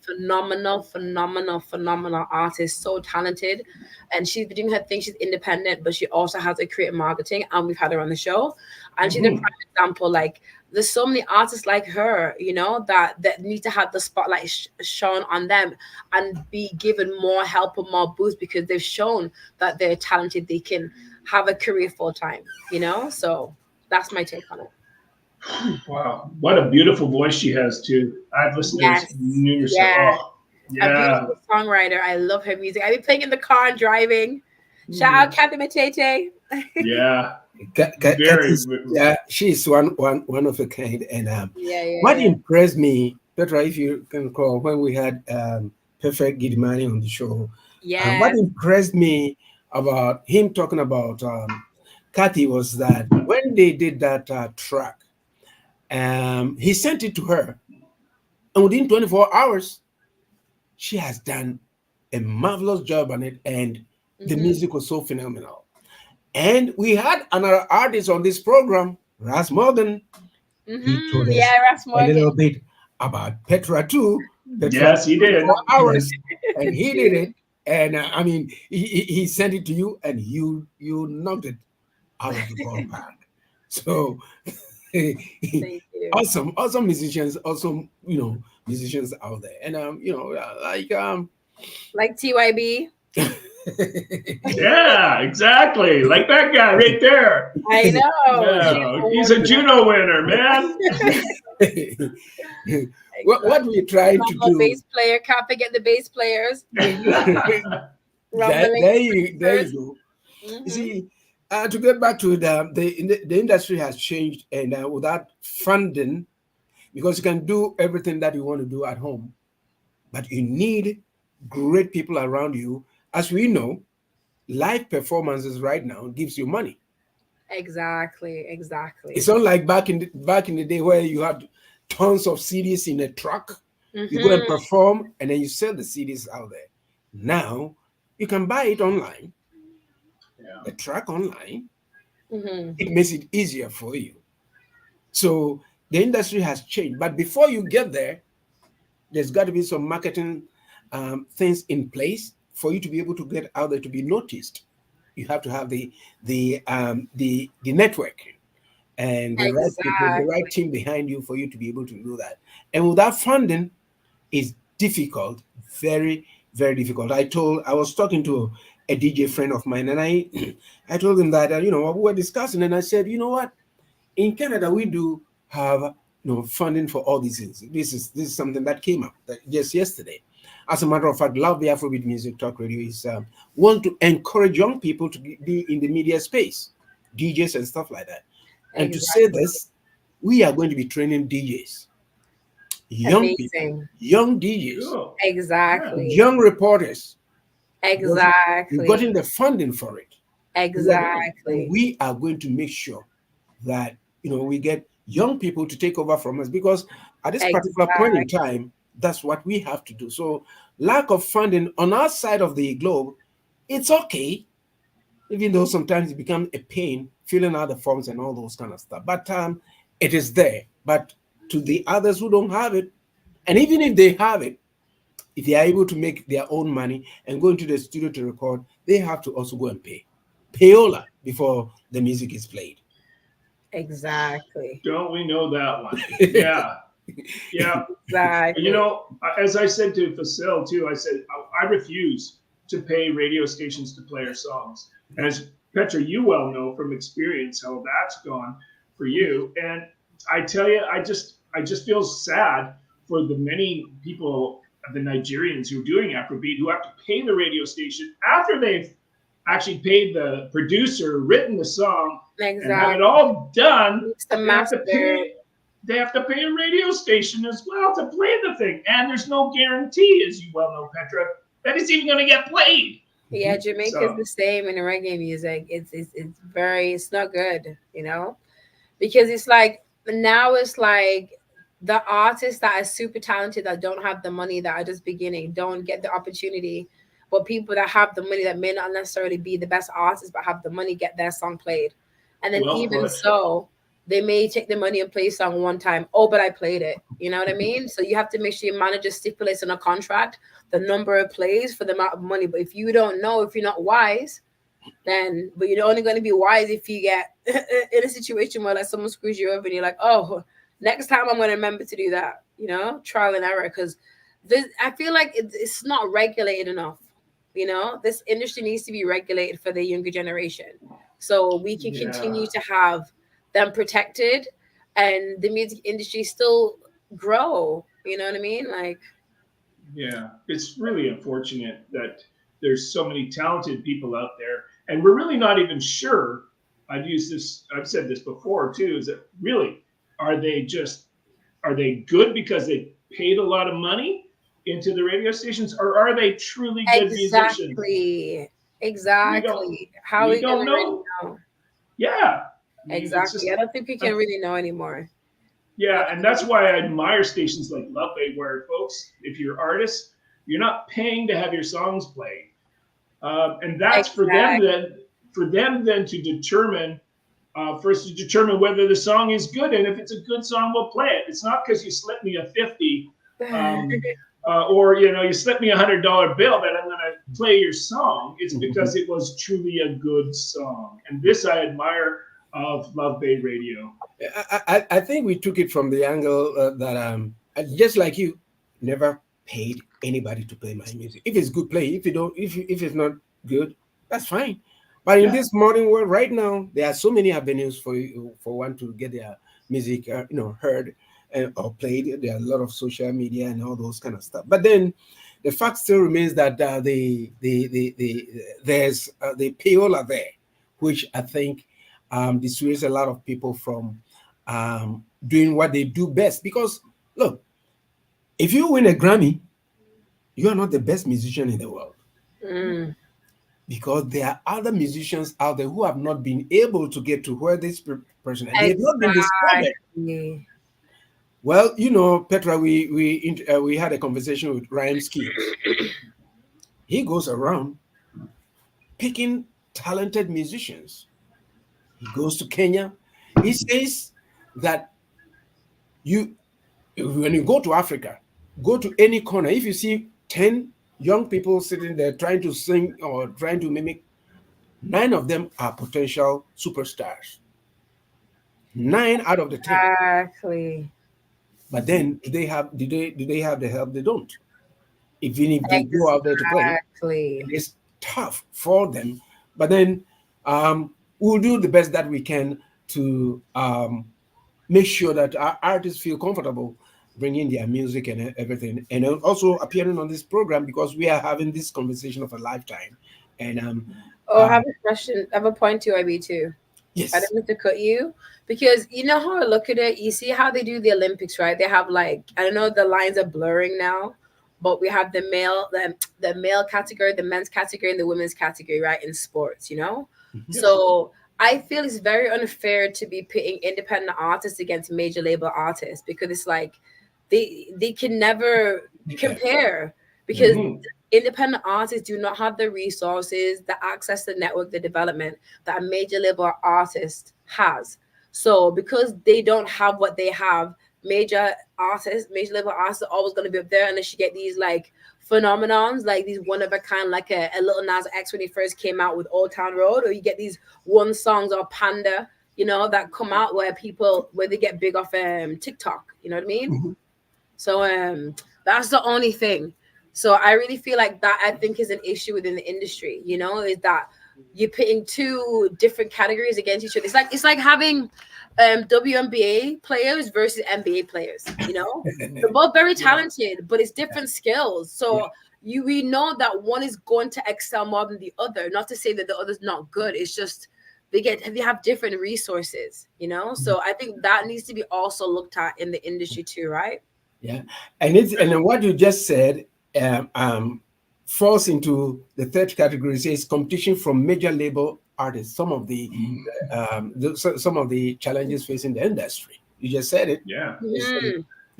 artist, so talented. And she's been doing her thing. She's independent, but she also has a career in marketing, and we've had her on the show. And she's a prime example. Like, there's so many artists like her, that need to have the spotlight shown on them and be given more help and more boost, because they've shown that they're talented. They can have a career full time, So that's my take on it. Wow, what a beautiful voice she has too. I've listened to numerous. Yeah. Oh, yeah. A beautiful songwriter. I love her music. I've been playing in the car and driving. Shout out Kathy Matete. Yeah. Yeah, she's one of a kind. And what impressed me, Petra, if you can recall, when we had Perfect Gidimani on the show, what impressed me about him talking about Kathy was that when they did that track, he sent it to her, and within 24 hours, she has done a marvelous job on it, and the music was so phenomenal. And we had another artist on this program, Ras Morgan. He told us Yeah, Ras a Morgan. little bit about Petra too. Petra Yes, he did. 24 hours, and he did it. And I mean, he sent it to you, and you knocked it out of the ballpark. So Thank you. awesome musicians, awesome musicians out there, and Like TYB. Yeah, exactly. Like that guy right there. I know. Yeah, he's a JUNO winner, man. what we're trying to do. Bass player, can't forget the bass players. There you go. Mhm. You see, to get back to the industry has changed, and without funding, because you can do everything that you want to do at home, but you need great people around you. As we know, live performances right now gives you money. Exactly. It's not like back in the day where you had tons of CDs in a truck. You go and Mhm. perform, and then you sell the CDs out there. Now you can buy it online, the track online. Mhm. It makes it easier for you. So the industry has changed, but before you get there, there's got to be some marketing things in place for you to be able to get out there to be noticed. You have to have the network and the right people, the right Exactly. team behind you for you to be able to do that. And without funding, it's difficult, very, very difficult. I was talking to a DJ friend of mine, and I I told him that we were discussing, and I said, you know what, in Canada we do have funding for all these things. This is something that came up just yesterday. As a matter of fact, Love the Afrobeat Music Talk Radio is want to encourage young people to be in the media space, DJs and stuff like that. And to say Exactly. this, we are going to be training DJs, young people, Amazing. young DJs, Cool. Exactly. young reporters. Because we've Exactly. gotten the funding for it. And Exactly. we are going to make sure that we get young people to take over from us, because at this particular point in Exactly. time, that's what we have to do. So lack of funding on our side of the globe, it's okay, even though sometimes it becomes a pain filling out the forms and all those kind of stuff. But it is there. But to the others who don't have it, and even if they have it, if they are able to make their own money and go into the studio to record, they have to also go and pay payola before the music is played. Exactly. Don't we know that one? Yeah. Yeah. Exactly. As I said to Facil too, I said, I refuse to pay radio stations to play our songs. As Petra, you well know from experience how that's gone for you. And I tell you, I just feel sad for the many people, the Nigerians who are doing Afrobeat, who have to pay the radio station after they've actually paid the producer, written the song, and have it Exactly. all done. It's the They have to master. pay. They have to pay a radio station as well to play the thing, and there's no guarantee, as you well know, Petra, that it's even going to get played. Yeah, Jamaica's So- the same in the reggae music. It's not good, because it's like now it's like the artists that are super talented that don't have the money, that are just beginning, don't get the opportunity. But people that have the money, that may not necessarily be the best artists but have the money, get their song played. And then Well even put. so, they may take the money and play a song one time. Oh, but I played it. You know what I mean? So you have to make sure your manager stipulates in a contract the number of plays for the amount of money. But if you don't know, if you're not wise, but you're only going to be wise if you get in a situation where like someone screws you over and you're like, oh, next time I'm going to remember to do that. Trial and error. Because I feel like it's not regulated enough. This industry needs to be regulated for the younger generation, so we can continue to have them protected and the music industry still grow. You know what I mean? Like, Yeah, it's really unfortunate that there's so many talented people out there, and we're really not even sure. I've said this before too, is that really, are they good because they paid a lot of money into the radio stations, or are they truly good musicians? Exactly. How are we don't gonna know. really know? Yeah. Exactly. I don't think we can really know anymore. Yeah, and that's why I admire stations like Love Bay, where folks, if you're artists, you're not paying to have your songs played, and that's for them for them then to determine, first to determine whether the song is good, and if it's a good song, we'll play it. It's not because you slipped me a 50, or you slipped me $100 bill that I'm going to play your song. It's because it was truly a good song, and this I admire of Love Bay Radio. I think we took it from the angle that just like you, never paid anybody to play my music. If it's good, play. If you don't, if it's not good, that's fine. But in this modern world right now, there are so many avenues for one to get their music, heard or played. There are a lot of social media and all those kind of stuff. But then, the fact still remains that there's the payola there, which I think dissuades a lot of people from doing what they do best. Because look, if you win a Grammy, you are not the best musician in the world. Because there are other musicians out there who have not been able to get to where this person, and they've not been discovered. Well, Petra, we had a conversation with Ryan Ski. He goes around picking talented musicians. He goes to Kenya. He says that when you go to Africa, go to any corner, if you see 10 young people sitting there trying to sing or trying to mimic, 9 of them are potential superstars. 9 out of the 10. Exactly. But then do they have the help? They don't. Even if they go out there to play, it's tough for them. But then we'll do the best that we can to make sure that our artists feel comfortable bringing their music and everything, and also appearing on this program, because we are having this conversation of a lifetime. And I have a question. I have a point to IB too. Yes. I don't mean to cut you, because you know how I look at it. You see how they do the Olympics, right? They have I don't know, the lines are blurring now, but we have the male category, the men's category, and the women's category, right, in sports. So I feel it's very unfair to be pitting independent artists against major label artists, because it's like they can never compare, because independent artists do not have the resources, the access to network, the development that a major label artist has. So because they don't have what they have, major label artists are always going to be up there, unless you get these phenomenons, like these one of a kind, like a Lil Nas X when he first came out with Old Town Road, or you get these one songs or Panda, that come out where they get big off TikTok. You know what I mean? So that's the only thing. So I really feel like that, I think, is an issue within the industry, is that you're pitting 2 different categories against each other. It's like having WNBA players versus NBA players, They're both very talented, but it's different skills. So we know that one is going to excel more than the other. Not to say that the other's not good. It's just they have different resources, So I think that needs to be also looked at in the industry too, right? Yeah, and what you just said falls into the third category. Says competition from major label artists. Some of the challenges facing the industry. You just said it. Yeah.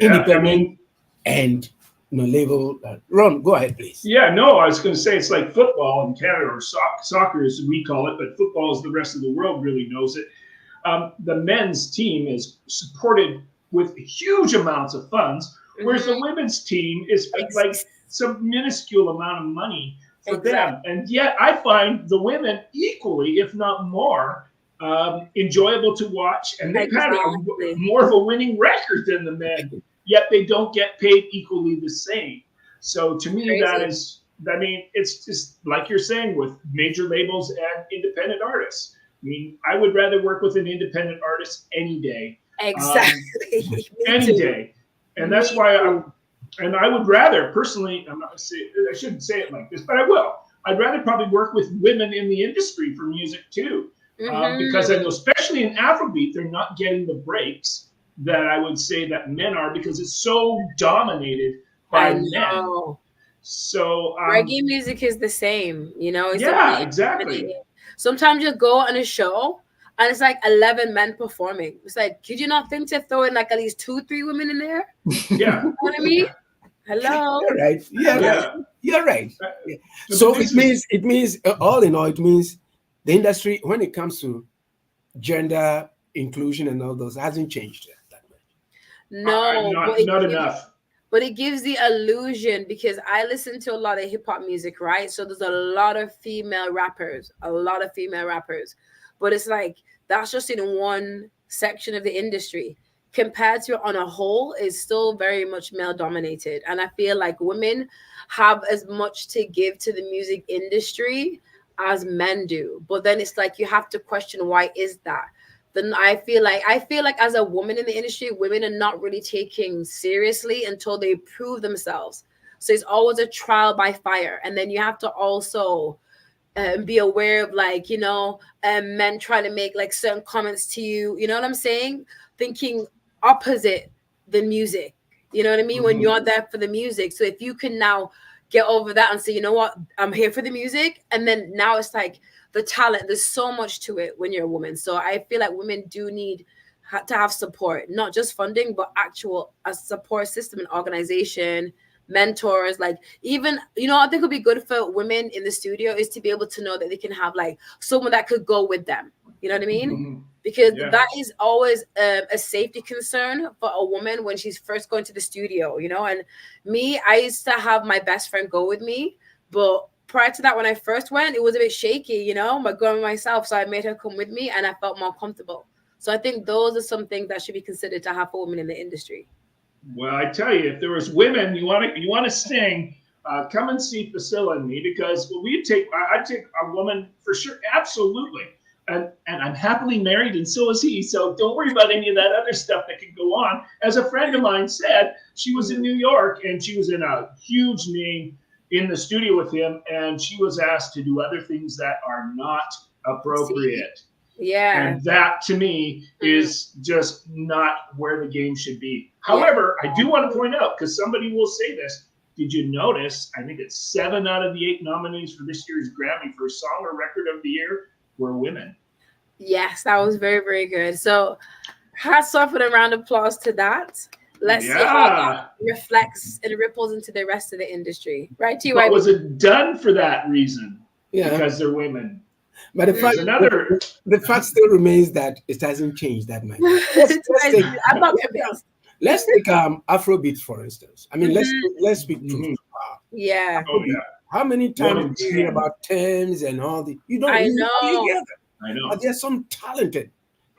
Independent and label. Ron, go ahead, please. Yeah, no, I was going to say it's like football in Canada, or soccer as we call it, but football, as the rest of the world really knows it. The men's team is supported with huge amounts of funds, whereas the women's team is like some minuscule amount of money for them. And yet I find the women equally, if not more, enjoyable to watch. And they've had more of a winning record than the men, yet they don't get paid equally the same. So to me, it's just like you're saying with major labels and independent artists. I mean, I would rather work with an independent artist any day. Exactly. Any day. And that's why I would rather personally, I shouldn't say it like this, but I will. I'd rather probably work with women in the industry for music too. Because I know, especially in Afrobeat, they're not getting the breaks that I would say that men are, because it's so dominated by men. So reggae music is the same, exactly. Sometimes you go on a show and it's like 11 men performing. It's like, could you not think to throw in like at least 2-3 women in there? Yeah. You know what I mean? Hello. You're right. You're right. Yeah. So it means all in all, it means the industry, when it comes to gender inclusion and all those, hasn't changed that much. No, not enough. But it gives the illusion, because I listen to a lot of hip hop music, right? So there's a lot of female rappers, but it's like that's just in one section of the industry. Compared to on a whole, is still very much male dominated, and I feel like women have as much to give to the music industry as men do. But then it's like you have to question, why is that? Then I feel like as a woman in the industry, women are not really taken seriously until they prove themselves. So it's always a trial by fire, and then you have to also be aware of, like, men trying to make like certain comments to you. You know what I'm saying? Thinking opposite the music. You know what I mean? When you're there for the music. So if you can now get over that and say, you know what, I'm here for the music, and then now it's like the talent, there's so much to it when you're a woman. So I feel like women do need to have support, not just funding, but actual a support system and organization, mentors. Like, even, I think would be good for women in the studio is to be able to know that they can have like someone that could go with them. You know what I mean? Because that is always a safety concern for a woman when she's first going to the studio, and me, I used to have my best friend go with me, but prior to that, when I first went, it was a bit shaky, but going myself. So I made her come with me, and I felt more comfortable. So I think those are some things that should be considered to have for women in the industry. Well, I tell you, if there was women, you want to sing, come and see Priscilla and me, because I'd take a woman for sure, absolutely. And I'm happily married, and so is he. So don't worry about any of that other stuff that can go on. As a friend of mine said, she was in New York, and she was in a huge name in the studio with him, and she was asked to do other things that are not appropriate. Yeah. And that, to me, is just not where the game should be. However, I do want to point out, because somebody will say this, did you notice, I think it's 7 out of the 8 nominees for this year's Grammy for Song or Record of the Year were women. Yes, that was very, very good. So hats off and a round of applause to that. Let's see how that reflects and ripples into the rest of the industry. Right, TY? But was it done for that reason? Yeah. Because they're women. But the fact still remains that it hasn't changed that much. Let's take Afrobeats, for instance. I mean, let's speak truth. Yeah. How many times do you hear about Thames and all the? You don't. I know. I know. But there's some talented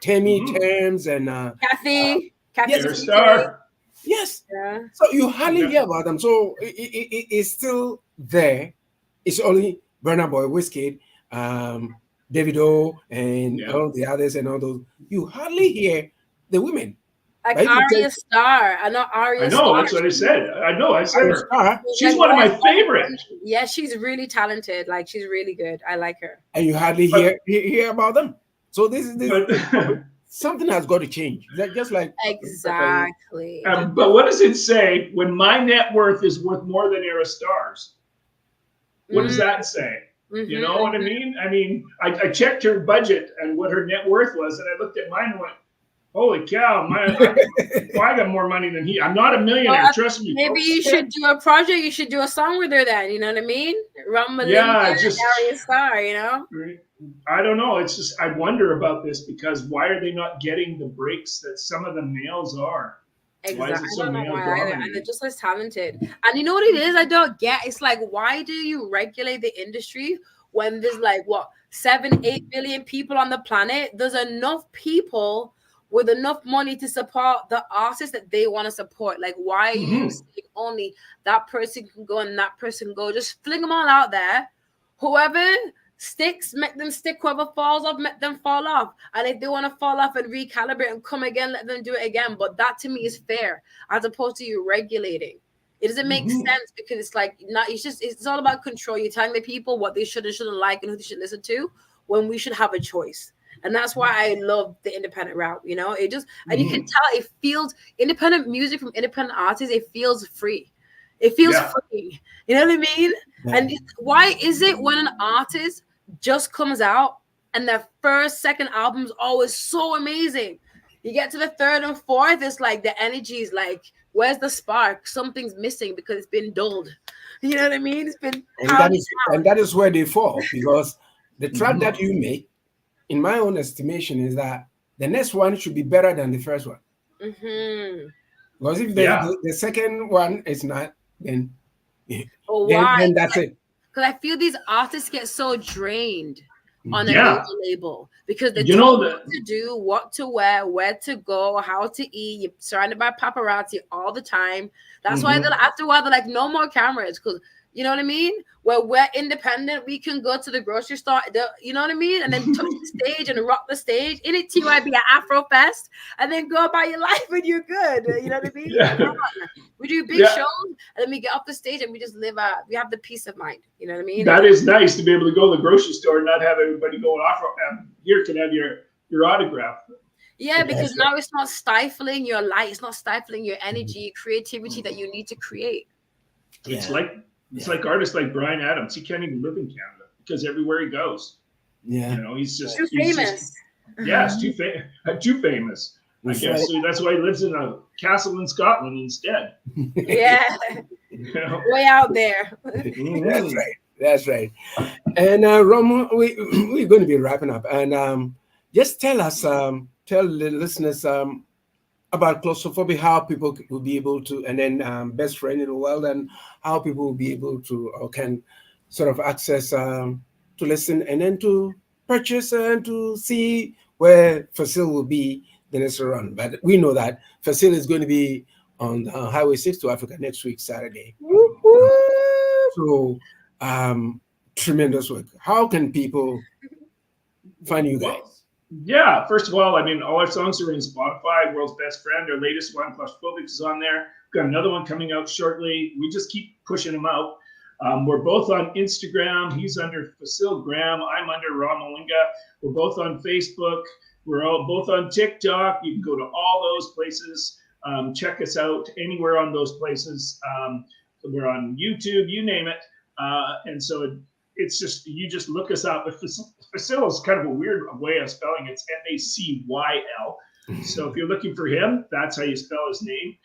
Thames and Kathy. Yes, Star. Yes. Yeah. So you hardly hear about them. So it's still there. It's only Burna Boy, Wizkid, Davido, and all the others and all those. You hardly hear the women. Like Arya Starr. I know Arya Starr. I know, that's what I said. I said her. She's one of my favorites. Yeah, she's really talented. Like, she's really good. I like her. And you hardly hear about them. So this something has got to change. Just like exactly. But what does it say when my net worth is worth more than Arya Starr's? What does that say? You know what I mean? I mean, I checked her budget and what her net worth was, and I looked at mine and went, holy cow, I got more money than he. I'm not a millionaire, trust me. Maybe you should do a project. You should do a song with her then. You know what I mean? Mollinga, just Arya Starr, I don't know. It's just, I wonder about this, because why are they not getting the breaks that some of the males are? Exactly. I don't know why either. And they're just less talented. And you know what it is? I don't get. It's like, why do you regulate the industry when there's like 7-8 billion people on the planet? There's enough people with enough money to support the artists that they want to support. Like, why are you saying only that person can go and that person go? Just fling them all out there. Whoever sticks, make them stick. Whoever falls off, make them fall off. And if they want to fall off and recalibrate and come again, let them do it again. But that to me is fair, as opposed to you regulating. It doesn't make sense, because it's like, it's all about control. You're telling the people what they should and shouldn't like and who they should listen to, when we should have a choice. And that's why I love the independent route, It just, and you can tell it feels, independent music from independent artists, it feels free. It feels free. You know what I mean? Yeah. And why is it when an artist just comes out and their first, second album is always so amazing? You get to the third and fourth, it's like the energy is like, where's the spark? Something's missing because it's been dulled. You know what I mean? It's been and that is where they fall, because the track that you make, in my own estimation, is that the next one should be better than the first one. Mm-hmm. Because if Yeah. the second one is not, then Oh, why? then that's it. Because I feel these artists get so drained on a Yeah. major label because they're You told know what to do, what to wear, where to go, how to eat. You're surrounded by paparazzi all the time. That's why after a while they're like, no more cameras, because you know what I mean? Where we're independent, we can go to the grocery store, you know what I mean? And then touch the stage and rock the stage. In it, TYB at Afro Fest, and then go about your life and you're good. You know what I mean? Yeah. Come on. We do big shows and then we get off the stage and we just we have the peace of mind. You know what I mean? That is nice to be able to go to the grocery store and not have everybody going off. Here can have your autograph. Yeah, because now it's not stifling your light. It's not stifling your energy, creativity that you need to create. It's like artists like Bryan Adams. He can't even live in Canada because everywhere he goes, Yeah, you know, he's too famous. Too famous. I guess so that's why he lives in a castle in Scotland instead. Yeah, You know? way out there. That's right. And Ron, we're going to be wrapping up, and just tell us, tell the listeners about claustrophobia, how people will be able to, and then best friend in the world, and how people will be able to or can sort of access to listen and then to purchase and to see where Facil will be the next run. But we know that Facil is going to be on Highway 6 to Africa next week, Saturday. So tremendous work. How can people find you guys? Yeah, first of all, I mean, all our songs are in Spotify. World's Best Friend, our latest one, Claustrophobic, is on there. We've got another one coming out shortly. We just keep pushing them out. We're both on Instagram. He's under Facil Graham. I'm under Ron Mollinga. We're both on Facebook. We're both on TikTok. You can go to all those places. Check us out anywhere on those places. We're on YouTube, you name it. And so it's just, you just look us up. Facil is kind of a weird way of spelling it. It's Macyl. So if you're looking for him, that's how you spell his name.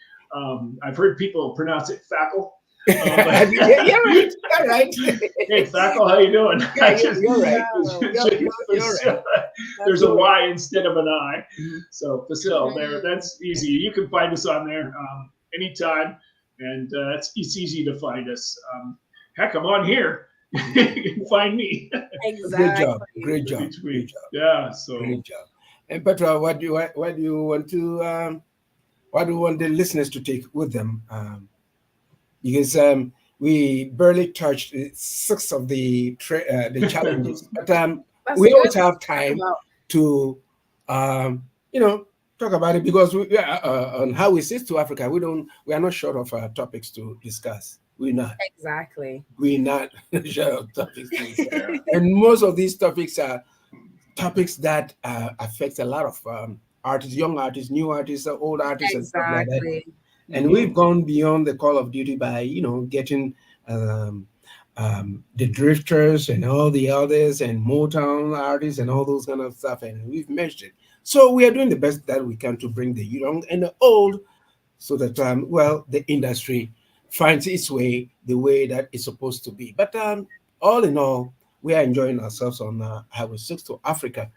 I've heard people pronounce it Fackle. Yeah, right. All right. Hey, Fackle, how you doing? Yeah, you're right. There's a Y instead of an I. So Facil, there, that's easy. You can find us on there anytime, and it's easy to find us. Heck, I'm on here. You can find me. Exactly. Great job. Yeah. So great job. And Petra, what do you want the listeners to take with them? Because we barely touched 6 of the challenges, but we also have time to talk about it, because on how we sit to Africa, we are not short of topics to discuss. We're not. Exactly. We're not short of topics to discuss. And most of these topics are topics that affect a lot of artists, young artists, new artists, old artists, and stuff like that. And we've gone beyond the call of duty by, getting the drifters and all the others and Motown artists and all those kind of stuff, and we've merged it. So we are doing the best that we can to bring the young and the old, so that the industry finds its way the way that it's supposed to be. But all in all, we are enjoying ourselves on Highway 6 to Africa.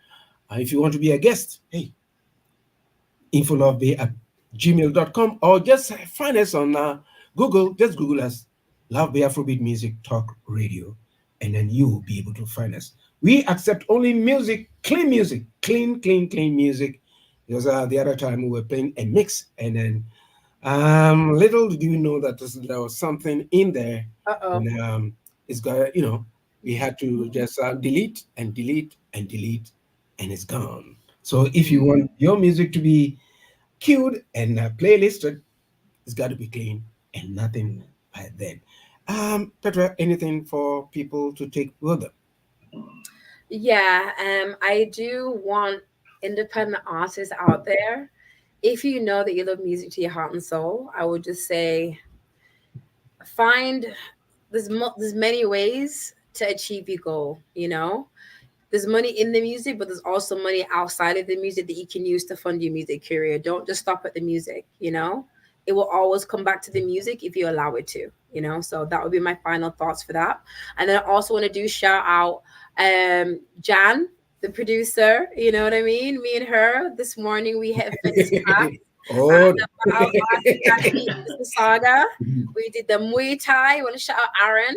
If you want to be a guest, hey, infolovebay@gmail.com, or just find us on Google. Just Google us, Love Bay Afrobeat Music Talk Radio, and then you will be able to find us. We accept only clean music, clean music, because the other time we were playing a mix, and then little did you know that there was something in there. And it's got, we had to just delete, and it's gone. So if you want your music to be queued and playlisted, it's got to be clean and nothing by then. Petra, anything for people to take with them? Yeah, I do want independent artists out there. If you know that you love music to your heart and soul, I would just say find there's many ways to achieve your goal. There's money in the music, but there's also money outside of the music that you can use to fund your music career. Don't just stop at the music. it will always come back to the music if you allow it to, you know. So that would be my final thoughts for that. And then I also want to do shout out Jan, the producer, you know what I mean? Me and her this morning we had fitness class. Oh, Saga. We did the Muay Thai. I want to shout out Aaron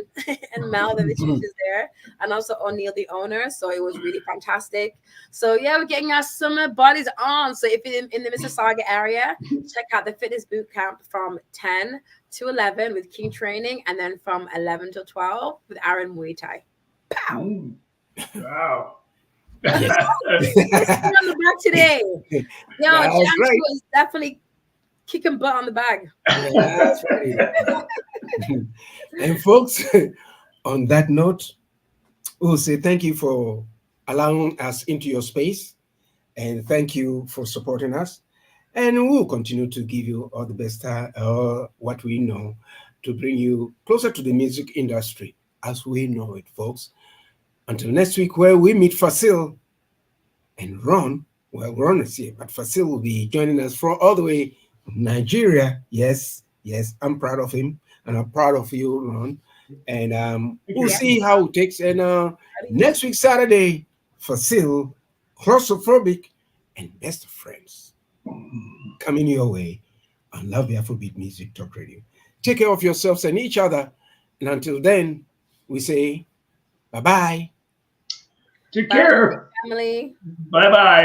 and Mel, the teachers there, and also O'Neill, the owner. So it was really fantastic. So yeah, we're getting our summer bodies on. So if you're in the Mississauga area, check out the fitness boot camp from 10 to 11 with King Training, and then from 11 to 12 with Aaron Muay Thai. Pow! Wow. yes. On the back today. Yo, Jan right. was definitely kicking butt on the bag. That's right. And folks, on that note, we'll say thank you for allowing us into your space, and thank you for supporting us. And we'll continue to give you all the best, what we know, to bring you closer to the music industry as we know it, folks. Until next week, where we meet Fasil and Ron. Well, Ron is here, but Fasil will be joining us from all the way Nigeria. Yes, I'm proud of him, and I'm proud of you, Ron. And we'll see how it takes. And next week, Saturday, Fasil, claustrophobic, and best of friends coming your way on Love the Afrobeat Music Talk Radio. Take care of yourselves and each other. And until then, we say bye-bye. Take care. Family. Bye-bye.